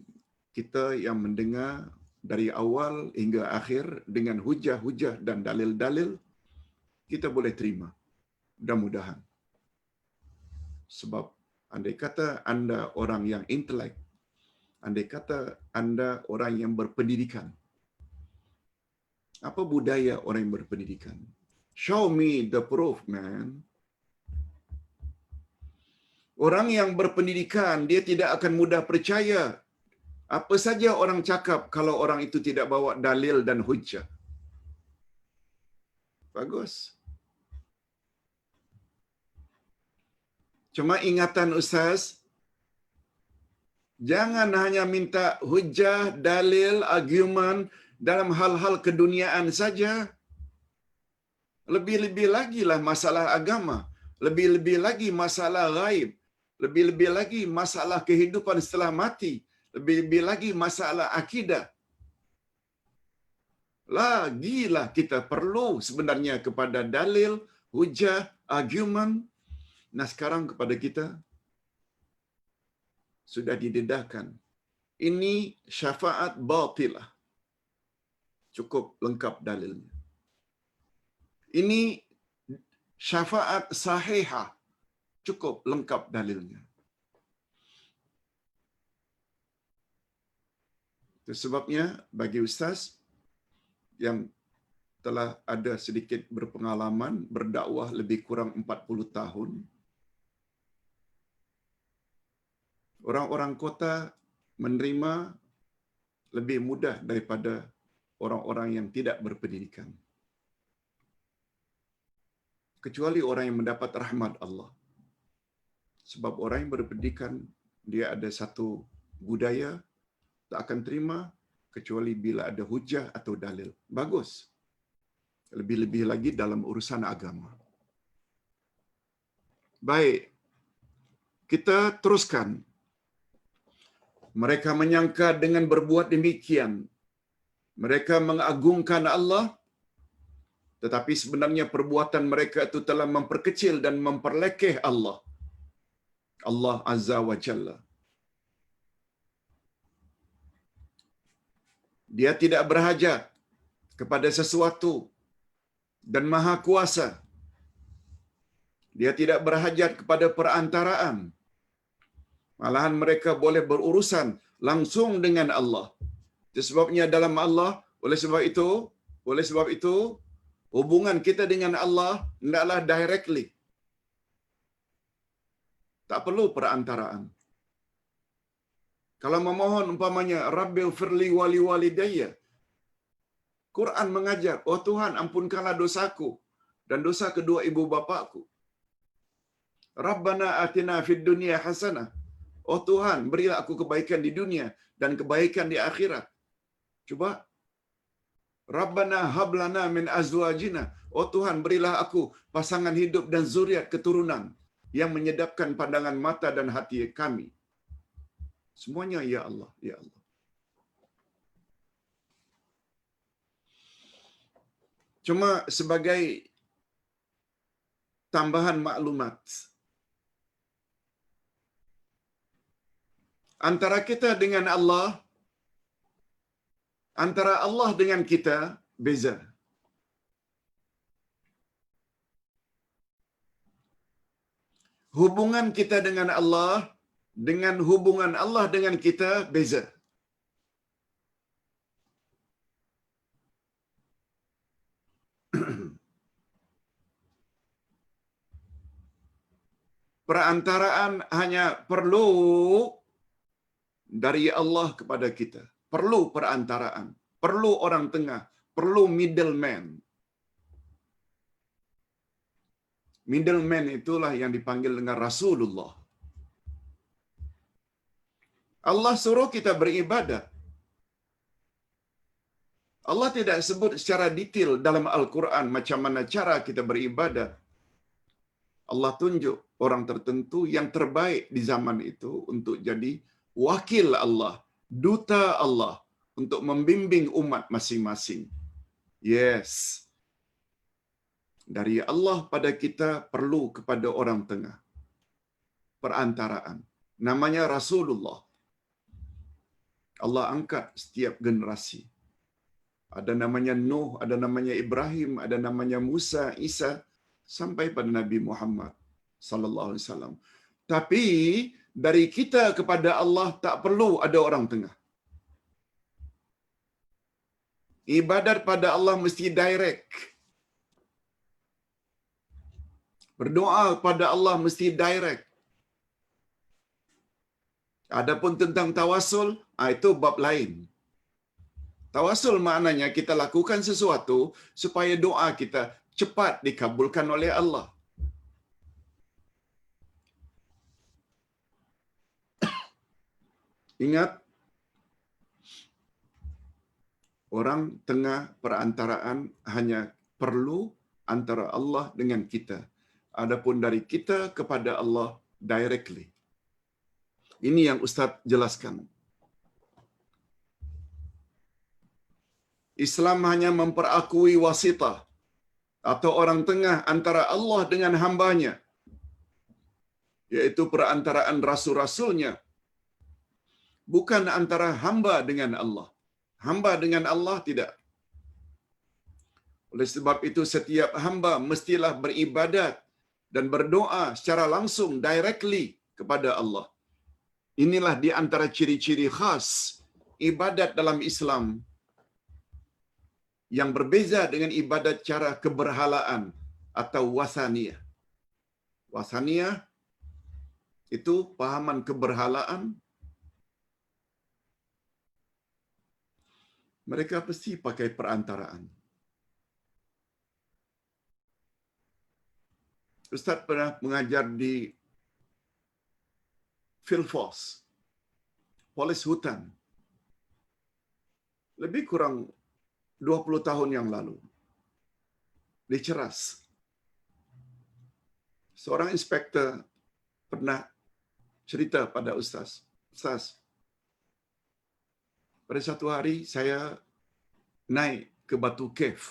kita yang mendengar dari awal hingga akhir dengan hujah-hujah dan dalil-dalil, kita boleh terima. Mudah-mudahan. Sebab andai kata anda orang yang intelek, andai kata anda orang yang berpendidikan, apa budaya orang yang berpendidikan? Show me the proof, man. Orang yang berpendidikan, dia tidak akan mudah percaya apa saja orang cakap kalau orang itu tidak bawa dalil dan hujjah. Bagus. Cuma ingatan ustaz, jangan hanya minta hujjah, dalil, argumen dalam hal-hal keduniaan saja. Lebih-lebih lagi lah masalah agama. Lebih-lebih lagi masalah ghaib. Lebih-lebih lagi masalah kehidupan setelah mati. Lebih-lebih lagi masalah akidah. Lagilah kita perlu sebenarnya kepada dalil, hujah, argumen. Nah sekarang kepada kita sudah didedahkan. Ini syafaat batilah. Cukup lengkap dalilnya. Ini syafaat sahihah. Cukup lengkap dalilnya. Itu sebabnya bagi ustaz yang telah ada sedikit berpengalaman berdakwah lebih kurang 40 tahun, orang-orang kota menerima lebih mudah daripada orang-orang yang tidak berpendidikan. Kecuali orang yang mendapat rahmat Allah. Sebab orang yang berpendidikan, dia ada satu budaya, tak akan terima kecuali bila ada hujah atau dalil. Bagus. Lebih-lebih lagi dalam urusan agama. Baik, kita teruskan. Mereka menyangka dengan berbuat demikian, mereka mengagungkan Allah, tetapi sebenarnya perbuatan mereka itu telah memperkecil dan memperlekeh Allah. Allah Azza wa Jalla. Dia tidak berhajat kepada sesuatu dan maha kuasa. Dia tidak berhajat kepada perantaraan. Malahan mereka boleh berurusan langsung dengan Allah. Itu sebabnya dalam Allah, oleh sebab itu, hubungan kita dengan Allah hendaklah directly. Tak perlu perantaraan. Kalau memohon umpamanya, Rabbil firli wali walidayya. Quran mengajar, oh Tuhan ampunkanlah dosaku dan dosa kedua ibu bapakku. Rabbana atina fid dunya hasanah. Oh Tuhan, berilah aku kebaikan di dunia dan kebaikan di akhirat. Coba. Rabbana hablana min azwajina. Oh Tuhan, berilah aku pasangan hidup dan zuriat keturunan yang menyedapkan pandangan mata dan hati kami. Semuanya ya Allah, ya Allah. Cuma sebagai tambahan maklumat, antara kita dengan Allah, antara Allah dengan kita beza. Hubungan kita dengan Allah dengan hubungan Allah dengan kita beza. Perantaraan hanya perlu dari Allah kepada kita. Perlu perantaraan, perlu orang tengah, perlu middleman. Middleman itulah yang dipanggil dengan Rasulullah. Allah suruh kita beribadah. Allah tidak sebut secara detail dalam Al-Quran macam mana cara kita beribadah. Allah tunjuk orang tertentu yang terbaik di zaman itu untuk jadi wakil Allah, duta Allah untuk membimbing umat masing-masing. Yes. Dari Allah pada kita perlu kepada orang tengah. Perantaraan. Namanya Rasulullah. Allah angkat setiap generasi. Ada namanya Nuh, ada namanya Ibrahim, ada namanya Musa, Isa, sampai pada Nabi Muhammad sallallahu alaihi wasallam. Tapi dari kita kepada Allah tak perlu ada orang tengah. Ibadat pada Allah mesti direct. Berdoa pada Allah mesti direct. Adapun tentang tawasul, itu bab lain. Tawasul maknanya kita lakukan sesuatu supaya doa kita cepat dikabulkan oleh Allah. Ingat, orang tengah perantaraan hanya perlu antara Allah dengan kita. Adapun dari kita kepada Allah directly. Ini yang Ustaz jelaskan. Islam hanya memperakui wasitah atau orang tengah antara Allah dengan hambanya, yaitu perantaraan rasul-rasulnya, bukan antara hamba dengan Allah. Hamba dengan Allah tidak. Oleh sebab itu setiap hamba mestilah beribadat dan berdoa secara langsung directly kepada Allah. Inilah di antara ciri-ciri khas ibadat dalam Islam yang berbeza dengan ibadat cara keberhalaan atau wasaniyah. Wasaniyah itu pahaman keberhalaan. Mereka pasti pakai perantaraan. Ustaz pernah mengajar di Field Force, polis hutan. Lebih kurang 20 tahun yang lalu. dia ceras. Seorang inspektor pernah cerita pada Ustaz, Ustaz, pada satu hari saya naik ke Batu Cave.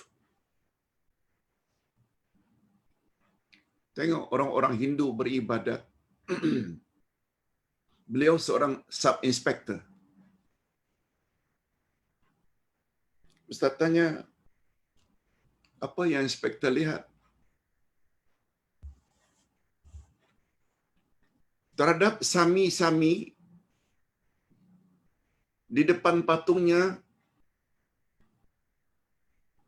Tengok orang-orang Hindu beribadat. Beliau seorang sub-inspector. Ustaz tanya, apa yang inspektor lihat? Terhadap sami-sami di depan patungnya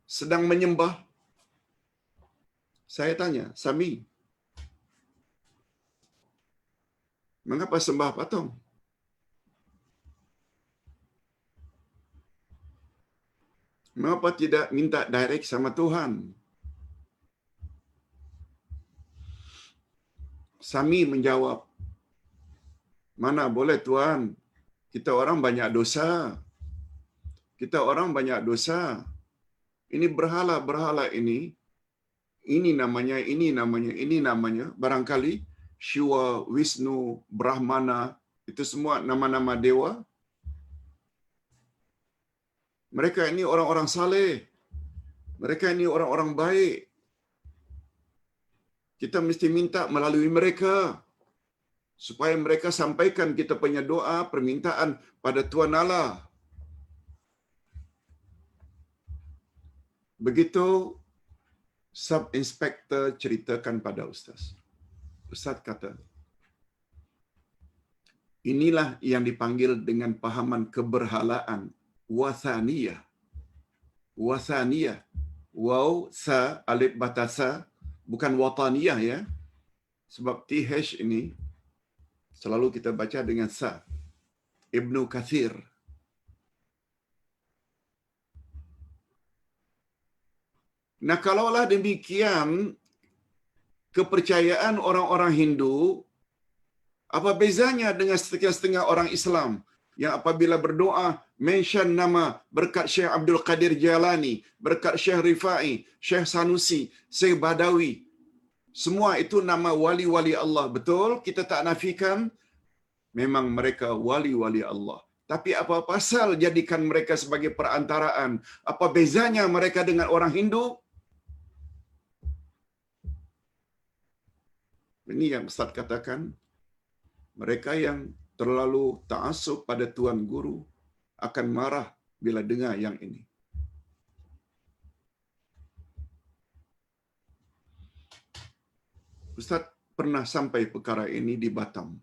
sedang menyembah. Saya tanya, Sami, mengapa sembah patung? Mengapa tidak minta direct sama Tuhan? Sami menjawab, mana boleh Tuhan, kita orang banyak dosa. Kita orang banyak dosa. Ini berhala-berhala ini namanya, ini namanya. Barangkali Shiva, Wisnu, Brahmana, itu semua nama-nama dewa. Mereka ini orang-orang saleh. Mereka ini orang-orang baik. Kita mesti minta melalui mereka supaya mereka sampaikan kita punya doa, permintaan pada Tuhan Allah. Begitu sub-inspektor ceritakan pada Ustaz. Ustaz kata, inilah yang dipanggil dengan pahaman keberhalaan, wathaniyah. Wathaniyah. Waw, sa, alif batasa, bukan wataniyah ya. Sebab TH ini selalu kita baca dengan sa. Ibnu Katsir. Nah, kalaulah demikian kepercayaan orang-orang Hindu, apa bezanya dengan setengah-setengah orang Islam yang apabila berdoa mention nama berkat Syekh Abdul Qadir Jalani, berkat Syekh Rifai, Syekh Sanusi, Syekh Badawi, semua itu nama wali-wali Allah. Betul, kita tak nafikan memang mereka wali-wali Allah. Tapi apa pasal jadikan mereka sebagai perantaraan? Apa bezanya mereka dengan orang Hindu? Ini yang Ustaz katakan, mereka yang terlalu ta'assub pada tuan guru akan marah bila dengar yang ini. Ustaz pernah sampai perkara ini di Batam.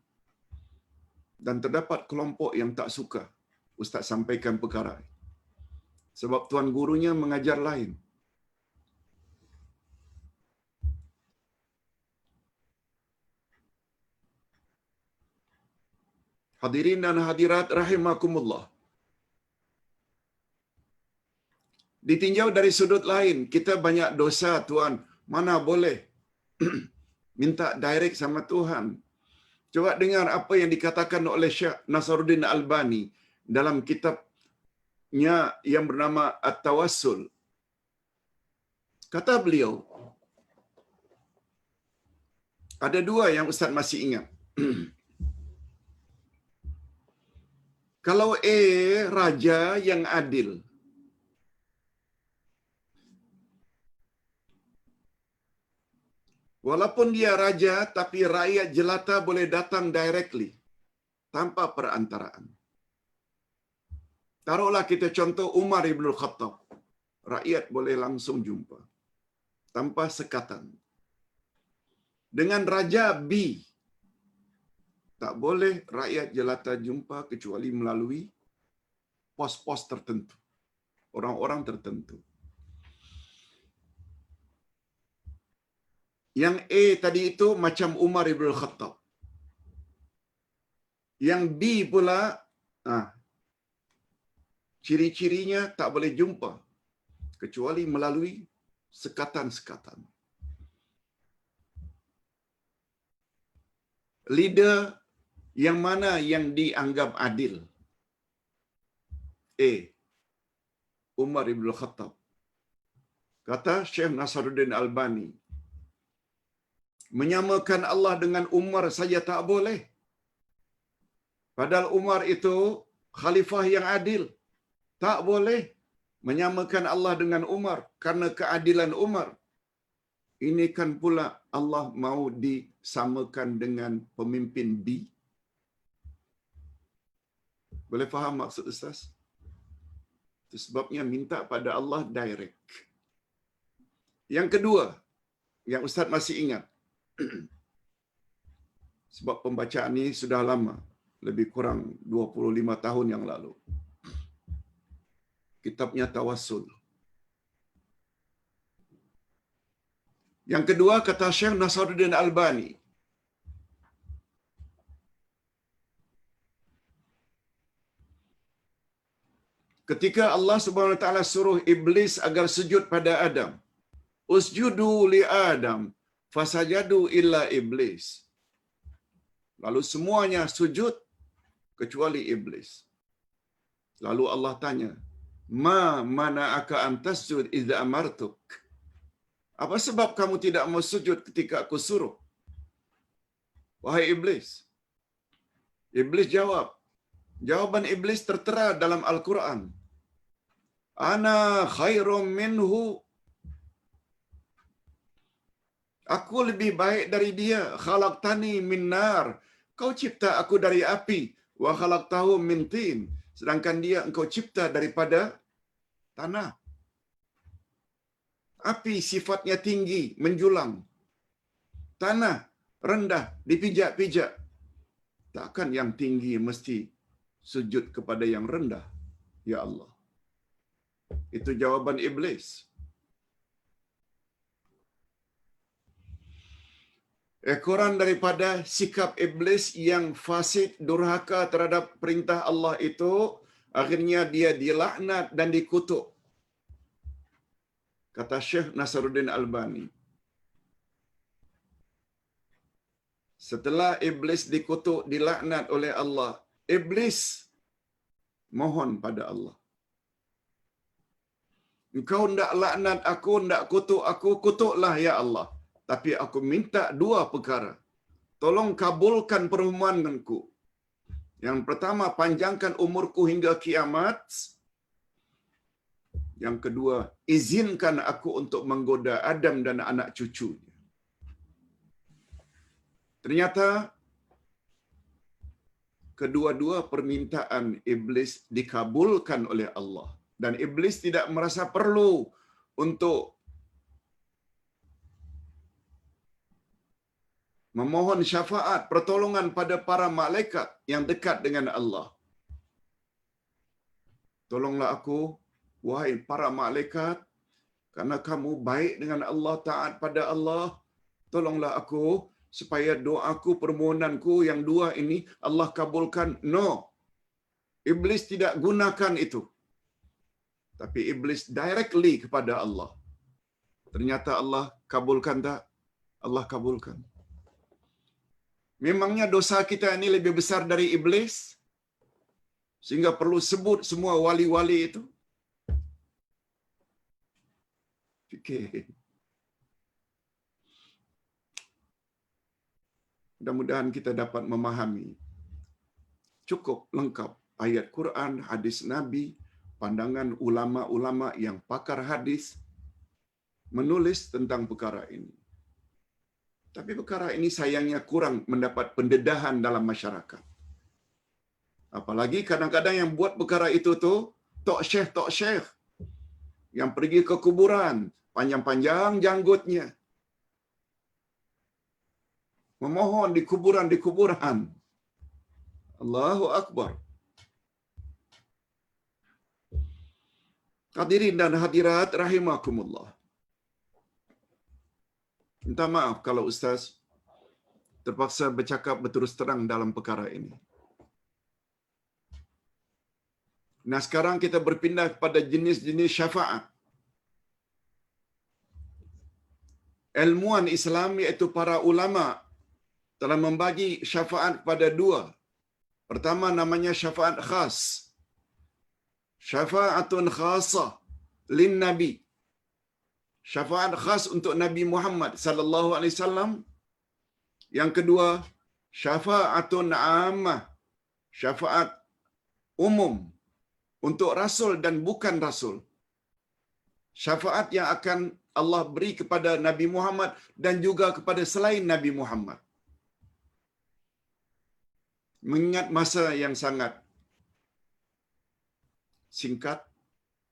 Dan terdapat kelompok yang tak suka Ustaz sampaikan perkara ini. Sebab tuan gurunya mengajar lain. Hadirin dan hadirat rahimakumullah. Ditinjau dari sudut lain, kita banyak dosa Tuan. Mana boleh minta direct sama Tuhan. Coba dengar apa yang dikatakan oleh Syekh Nasruddin Albani dalam kitabnya yang bernama At-Tawassul. Kata beliau, ada dua yang Ustaz masih ingat. Kalau raja yang adil, walaupun dia raja, tapi rakyat jelata boleh datang directly, tanpa perantaraan. Taruhlah kita contoh Umar Ibn Khattab. Rakyat boleh langsung jumpa, tanpa sekatan. Dengan Raja B, tak boleh rakyat jelata jumpa kecuali melalui pos-pos tertentu, orang-orang tertentu. Yang tadi itu macam Umar Ibn Khattab. Yang B pula, ciri-cirinya tak boleh jumpa kecuali melalui sekatan-sekatan. Leader yang mana yang dianggap adil? Umar Ibn Khattab. Kata Syekh Nasruddin Albani, menyamakan Allah dengan Umar saja tak boleh. Padahal Umar itu khalifah yang adil. Tak boleh menyamakan Allah dengan Umar karena keadilan Umar. Ini kan pula Allah mau disamakan dengan pemimpin B. Boleh faham maksud Ustaz? Itu sebabnya minta pada Allah direct. Yang kedua, yang Ustaz masih ingat, sebab pembacaan ini sudah lama, lebih kurang 25 tahun yang lalu. Kitabnya Tawassul. Yang kedua, kata Syekh Nasruddin Albani, ketika Allah Subhanahu wa taala suruh iblis agar sujud pada Adam, usjudu li Adam fasajadu illa iblis. Lalu semuanya sujud kecuali iblis. Lalu Allah tanya, ma mana'aka an tasjud idza amartuk? Apa sebab kamu tidak mau sujud ketika aku suruh? Wahai iblis. Iblis jawab. Jawaban iblis tertera dalam Al-Quran. Ana khairum minhu. Aku lebih baik dari dia. Khalaqtani min nar. Kau cipta aku dari api. Wa khalaqtahu min tin. Sedangkan dia engkau cipta daripada tanah. Api sifatnya tinggi, menjulang. Tanah rendah, dipijak-pijak. Takkan yang tinggi mesti sujud kepada yang rendah? Ya Allah. Itu jawaban iblis. Ekoran daripada sikap iblis yang fasik, durhaka terhadap perintah Allah itu, akhirnya dia dilaknat dan dikutuk. Kata Syekh Nasruddin Albani, setelah iblis dikutuk, dilaknat oleh Allah, iblis mohon pada Allah, engkau ndak laknat aku, ndak kutuk aku, kutuklah ya Allah. Tapi aku minta dua perkara. Tolong kabulkan permohonanku. Yang pertama, panjangkan umurku hingga kiamat. Yang kedua, izinkan aku untuk menggoda Adam dan anak cucunya. Ternyata kedua-dua permintaan iblis dikabulkan oleh Allah. Dan iblis tidak merasa perlu untuk memohon syafaat, pertolongan pada para malaikat yang dekat dengan Allah. Tolonglah aku, wahai para malaikat, karena kamu baik dengan Allah, taat pada Allah. Tolonglah aku supaya doaku, permohonanku yang dua ini Allah kabulkan. No. Iblis tidak gunakan itu. Tapi iblis directly kepada Allah. Ternyata Allah kabulkan tak? Allah kabulkan. Memangnya dosa kita ini lebih besar dari iblis? Sehingga perlu sebut semua wali-wali itu? Fikir. Mudah-mudahan kita dapat memahami cukup lengkap ayat Quran, hadis Nabi, pandangan ulama-ulama yang pakar hadis menulis tentang perkara ini. Tapi perkara ini sayangnya kurang mendapat pendedahan dalam masyarakat. Apalagi kadang-kadang yang buat perkara itu tu tok syekh yang pergi ke kuburan, panjang-panjang janggutnya, memohon di kuburan. Allahu Akbar. Hadirin dan hadirat rahimakumullah. Minta maaf kalau Ustaz terpaksa bercakap berterus terang dalam perkara ini. Nah, sekarang kita berpindah kepada jenis-jenis syafaat. Ilmuwan Islam iaitu para ulama telah membagi syafaat kepada dua. Pertama namanya syafaat khas. Syafaatun khasah lin Nabi. Syafaat khas untuk Nabi Muhammad sallallahu alaihi wasallam. Yang kedua, syafaatun ammah. Syafaat umum untuk rasul dan bukan rasul. Syafaat yang akan Allah beri kepada Nabi Muhammad dan juga kepada selain Nabi Muhammad. Mengingat masa yang sangat singkat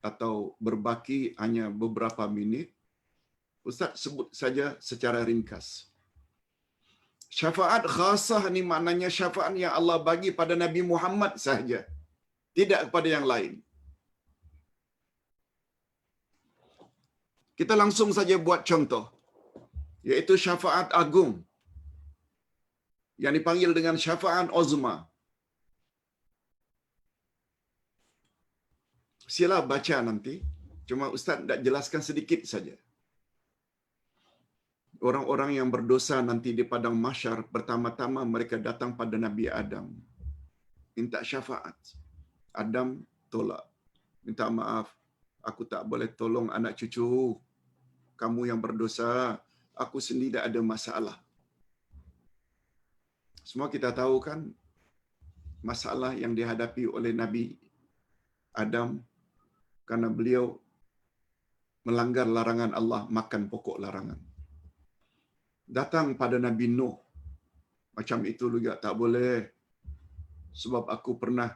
atau berbaki hanya beberapa minit, Ustaz sebut saja secara ringkas. Syafaat khasah ni maknanya syafaat yang Allah bagi pada Nabi Muhammad sahaja, tidak kepada yang lain. Kita langsung saja buat contoh, iaitu syafaat agung yang dipanggil dengan syafaat uzma. Sila baca nanti, cuma Ustaz nak jelaskan sedikit saja. Orang-orang yang berdosa nanti di padang mahsyar, pertama-tama mereka datang pada Nabi Adam, minta syafaat. Adam tolak, minta maaf, aku tak boleh tolong anak cucu kamu yang berdosa, aku sendiri tak ada masalah. Semua kita tahu kan masalah yang dihadapi oleh Nabi Adam karena beliau melanggar larangan Allah makan pokok larangan. Datang pada Nabi Nuh, macam itu juga tak boleh, sebab aku pernah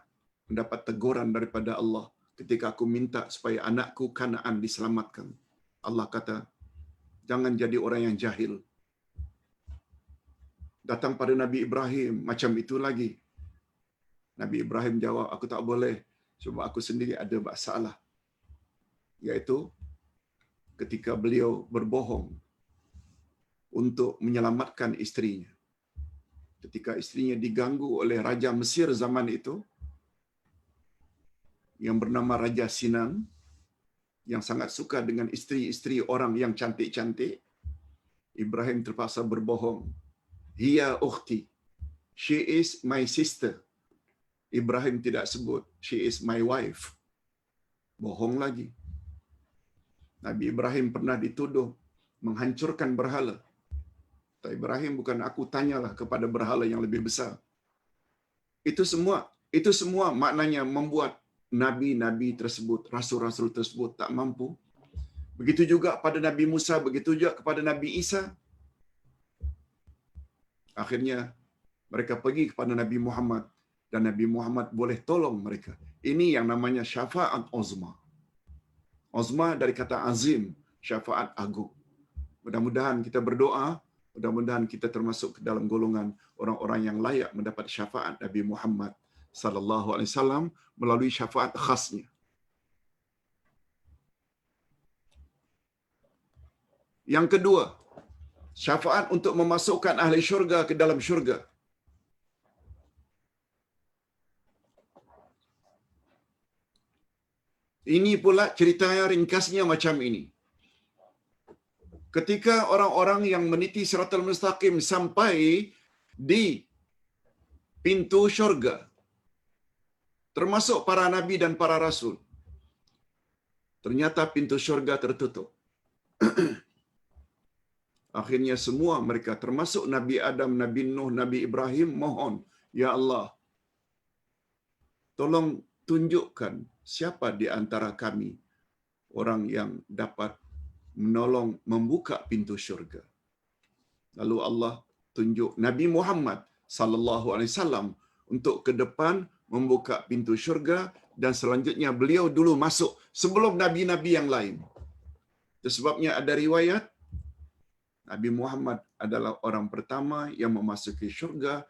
mendapat teguran daripada Allah ketika aku minta supaya anakku Kanaan diselamatkan. Allah kata, jangan jadi orang yang jahil. Datang pada Nabi Ibrahim, macam itu lagi. Nabi Ibrahim jawab, aku tak boleh, sebab aku sendiri ada masalah. Iaitu ketika beliau berbohong untuk menyelamatkan isterinya. Ketika isterinya diganggu oleh Raja Mesir zaman itu, yang bernama Raja Sinan, yang sangat suka dengan isteri-isteri orang yang cantik-cantik, Ibrahim terpaksa berbohong. Hiya ukhti, she is my sister. Ibrahim tidak sebut, she is my wife. Bohong lagi. Nabi Ibrahim pernah dituduh menghancurkan berhala. Kata Ibrahim, bukan aku tanyalah kepada berhala yang lebih besar. Itu semua maknanya membuat nabi-nabi tersebut, rasul-rasul tersebut tak mampu. Begitu juga pada Nabi Musa, begitu juga kepada Nabi Isa. Akhirnya mereka pergi kepada Nabi Muhammad dan Nabi Muhammad boleh tolong mereka. Ini yang namanya syafaat uzma. Uzma dari kata azim, syafaat agung. Mudah-mudahan kita berdoa, mudah-mudahan kita termasuk ke dalam golongan orang-orang yang layak mendapat syafaat Nabi Muhammad sallallahu alaihi wasallam melalui syafaat khasnya. Yang kedua, syafaat untuk memasukkan ahli syurga ke dalam syurga. Ini pula ceritanya ringkasnya macam ini. Ketika orang-orang yang meniti Siratal Mustaqim sampai di pintu syurga, termasuk para nabi dan para rasul, ternyata pintu syurga tertutup. Akhirnya semua mereka, termasuk Nabi Adam, Nabi Nuh, Nabi Ibrahim, mohon, ya Allah, tolong tunjukkan siapa di antara kami orang yang dapat menolong membuka pintu syurga. Lalu Allah tunjuk Nabi Muhammad sallallahu alaihi wasallam untuk ke depan membuka pintu syurga, dan selanjutnya beliau dulu masuk sebelum nabi-nabi yang lain. Itu sebabnya ada riwayat Nabi Muhammad adalah orang pertama yang memasuki syurga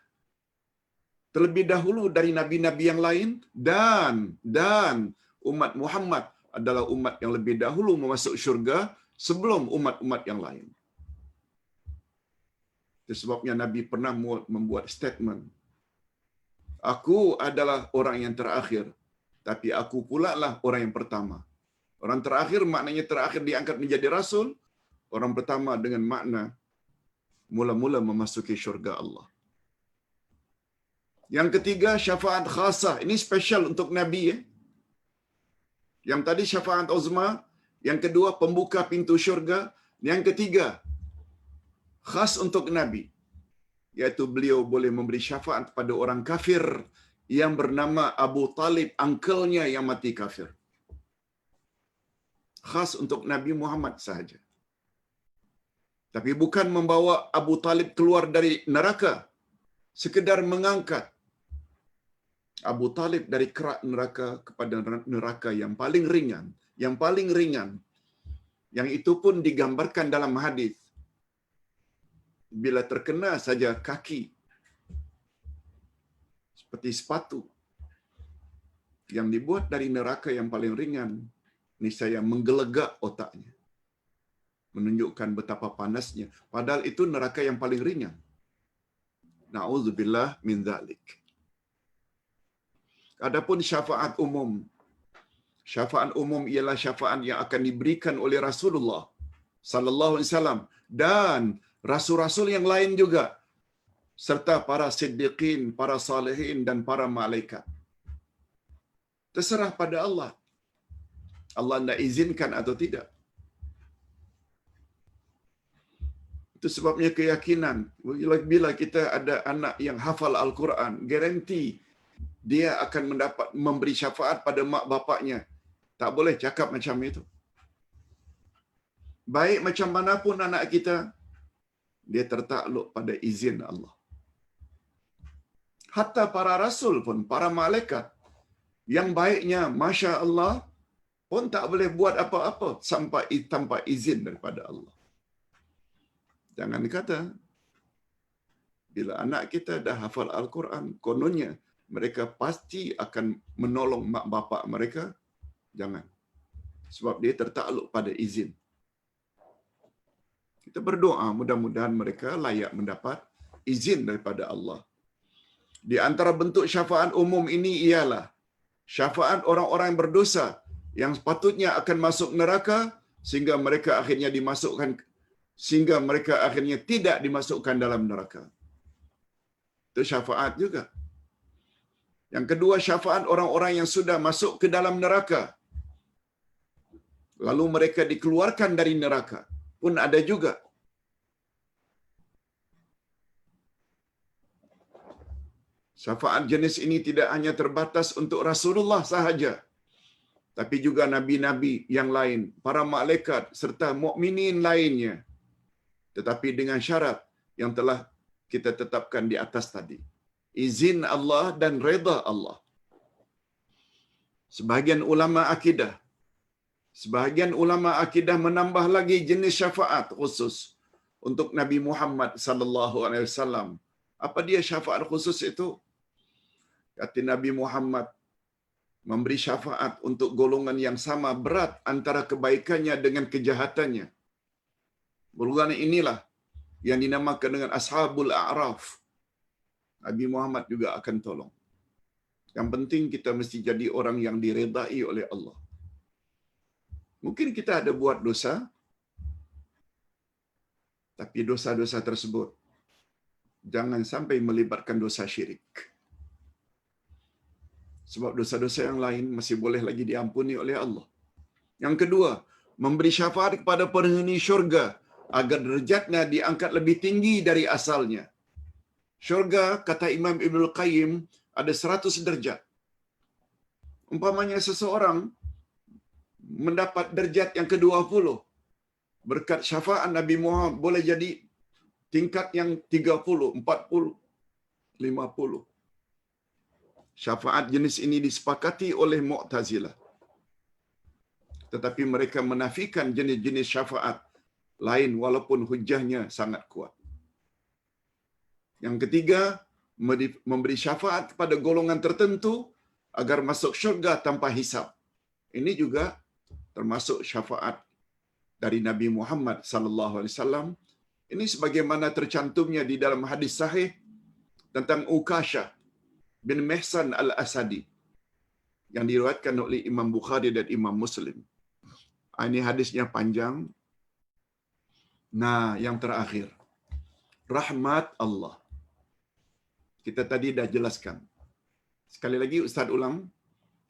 terlebih dahulu dari nabi-nabi yang lain, dan umat Muhammad adalah umat yang lebih dahulu memasuk syurga sebelum umat-umat yang lain. Itu sebabnya Nabi pernah membuat statement, aku adalah orang yang terakhir, tapi aku pula lah orang yang pertama. Orang terakhir maknanya terakhir diangkat menjadi rasul, orang pertama dengan makna mula-mula memasuki syurga Allah. Yang ketiga, syafaat khasah. Ini spesial untuk Nabi. Yang tadi syafaat uzma, Yang kedua, pembuka pintu syurga. Yang ketiga, khas untuk Nabi, iaitu beliau boleh memberi syafaat pada orang kafir yang bernama Abu Talib, uncle-nya yang mati kafir. Khas untuk Nabi Muhammad sahaja. Tapi bukan membawa Abu Talib keluar dari neraka, sekedar mengangkat Abu Talib dari kerak neraka kepada neraka yang paling ringan, yang itu pun digambarkan dalam hadis. Bila terkena saja kaki seperti sepatu yang dibuat dari neraka yang paling ringan, niscaya menggelegak otaknya, menunjukkan betapa panasnya, padahal itu neraka yang paling ringan. Na'udzubillah min dzalik. Adapun syafaat umum. Syafaat umum ialah syafaat yang akan diberikan oleh Rasulullah sallallahu alaihi wasallam dan rasul-rasul yang lain juga, serta para siddiqin, para salihin dan para malaikat. Terserah pada Allah. Allah nak izinkan atau tidak. Itu sebabnya keyakinan. Bila kita ada anak yang hafal Al-Quran, garanti dia akan mendapat memberi syafaat pada mak bapaknya. Tak boleh cakap macam itu. Baik macam mana pun anak kita, dia tertakluk pada izin Allah. Hatta para rasul pun, para malaikat yang baiknya, Masya Allah, pun tak boleh buat apa-apa sampai tanpa izin daripada Allah. Jangan kata, bila anak kita dah hafal Al-Quran, kononnya mereka pasti akan menolong mak bapak mereka. Jangan. Sebab dia tertakluk pada izin. Kita berdoa mudah-mudahan mereka layak mendapat izin daripada Allah. Di antara bentuk syafaat umum ini ialah syafaat orang-orang yang berdosa yang sepatutnya akan masuk neraka sehingga mereka akhirnya tidak dimasukkan dalam neraka. Itu syafaat juga. Yang kedua, syafaat orang-orang yang sudah masuk ke dalam neraka, lalu mereka dikeluarkan dari neraka, pun ada juga. Syafaat jenis ini tidak hanya terbatas untuk Rasulullah sahaja, tapi juga nabi-nabi yang lain, para malaikat serta mukminin lainnya. Tetapi dengan syarat yang telah kita tetapkan di atas tadi. Izin Allah dan redha Allah. Sebahagian ulama akidah menambah lagi jenis syafaat khusus untuk Nabi Muhammad sallallahu alaihi wasallam. Apa dia syafaat khusus itu? Kata Nabi Muhammad memberi syafaat untuk golongan yang sama berat antara kebaikannya dengan kejahatannya. Golongan inilah yang dinamakan dengan Ashabul A'raf. Nabi Muhammad juga akan tolong. Yang penting kita mesti jadi orang yang diredai oleh Allah. Mungkin kita ada buat dosa, tapi dosa-dosa tersebut jangan sampai melibatkan dosa syirik. Sebab dosa-dosa yang lain masih boleh lagi diampuni oleh Allah. Yang kedua, memberi syafaat kepada penghuni syurga agar derajatnya diangkat lebih tinggi dari asalnya. Syurga, kata Imam Ibnul Qayyim, ada 100 derajat. Umpamanya seseorang mendapat derajat yang ke-20, berkat syafaat Nabi Muhammad boleh jadi tingkat yang 30, 40, 50. Syafaat jenis ini disepakati oleh Mu'tazilah. Tetapi mereka menafikan jenis-jenis syafaat lain walaupun hujahnya sangat kuat. Yang ketiga, memberi syafaat kepada golongan tertentu agar masuk syurga tanpa hisab. Ini juga termasuk syafaat dari Nabi Muhammad sallallahu alaihi wasallam. Ini sebagaimana tercantumnya di dalam hadis sahih tentang Ukashah bin Mihsan al-Asadi yang diriwayatkan oleh Imam Bukhari dan Imam Muslim. Ini hadisnya panjang. Nah, yang terakhir, rahmat Allah. Kita tadi dah jelaskan. Sekali lagi Ustaz ulang,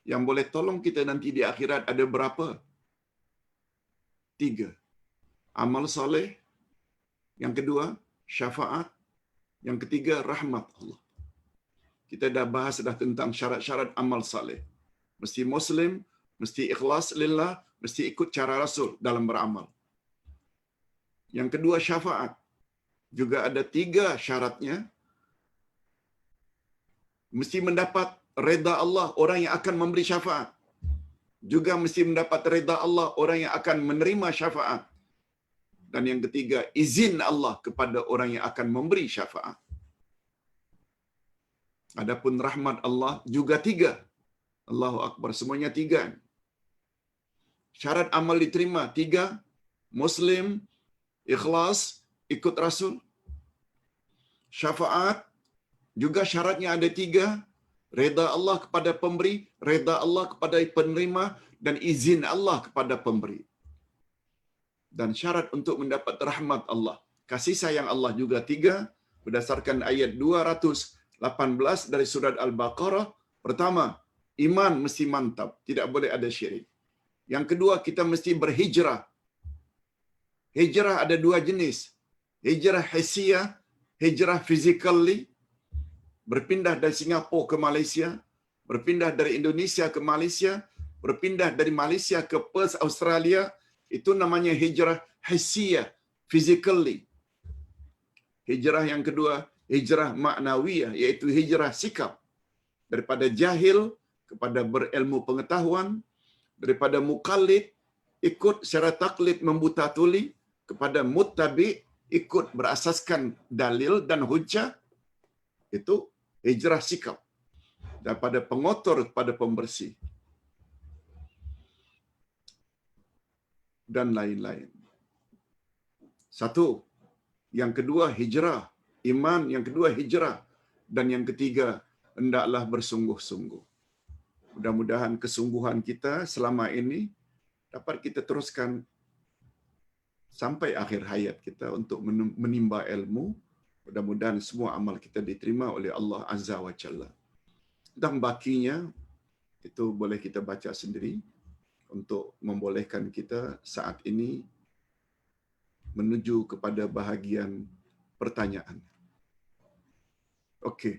yang boleh tolong kita nanti di akhirat ada berapa? tiga. Amal soleh. Yang kedua, syafaat. Yang ketiga, rahmat Allah. Kita dah bahas tentang syarat-syarat amal soleh. Mesti Muslim, mesti ikhlas lillah, mesti ikut cara Rasul dalam beramal. Yang kedua, syafaat. Juga ada tiga syaratnya. Mesti mendapat reda Allah orang yang akan memberi syafaat. Juga mesti mendapat reda Allah orang yang akan menerima syafaat. Dan yang ketiga, izin Allah kepada orang yang akan memberi syafaat. Adapun rahmat Allah juga tiga. Allahu Akbar, semuanya tiga. Syarat amal diterima tiga. Muslim, ikhlas, ikut Rasul. Syafaat juga syaratnya ada tiga. Reda Allah kepada pemberi, reda Allah kepada penerima, dan izin Allah kepada pemberi. Dan syarat untuk mendapat rahmat Allah, kasih sayang Allah juga tiga. Berdasarkan ayat 218 dari surat Al-Baqarah. Pertama, iman mesti mantap, tidak boleh ada syirik. Yang kedua, kita mesti berhijrah. Hijrah ada dua jenis. Hijrah hissiyah, hijrah physically, berpindah dari Singapura ke Malaysia, berpindah dari Indonesia ke Malaysia, berpindah dari Malaysia ke Perth, Australia. Itu namanya hijrah hissiyah, physically. Hijrah yang kedua, hijrah maknawiyah, iaitu hijrah sikap. Daripada jahil kepada berilmu pengetahuan, daripada mukallid, ikut secara taklid membuta tuli, kepada muttabi, ikut berasaskan dalil dan hujjah. Itu hijrah sikap. Daripada pengotor kepada pembersih. Dan lain-lain. Satu. Yang kedua, hijrah. Iman. Yang kedua, hijrah. Dan yang ketiga, hendaklah bersungguh-sungguh. Mudah-mudahan kesungguhan kita selama ini dapat kita teruskan sampai akhir hayat kita untuk menimba ilmu. Mudah-mudahan semua amal kita diterima oleh Allah Azza wa Jalla. Dan bakinya, itu boleh kita baca sendiri untuk membolehkan kita saat ini menuju kepada bahagian pertanyaan. Okey.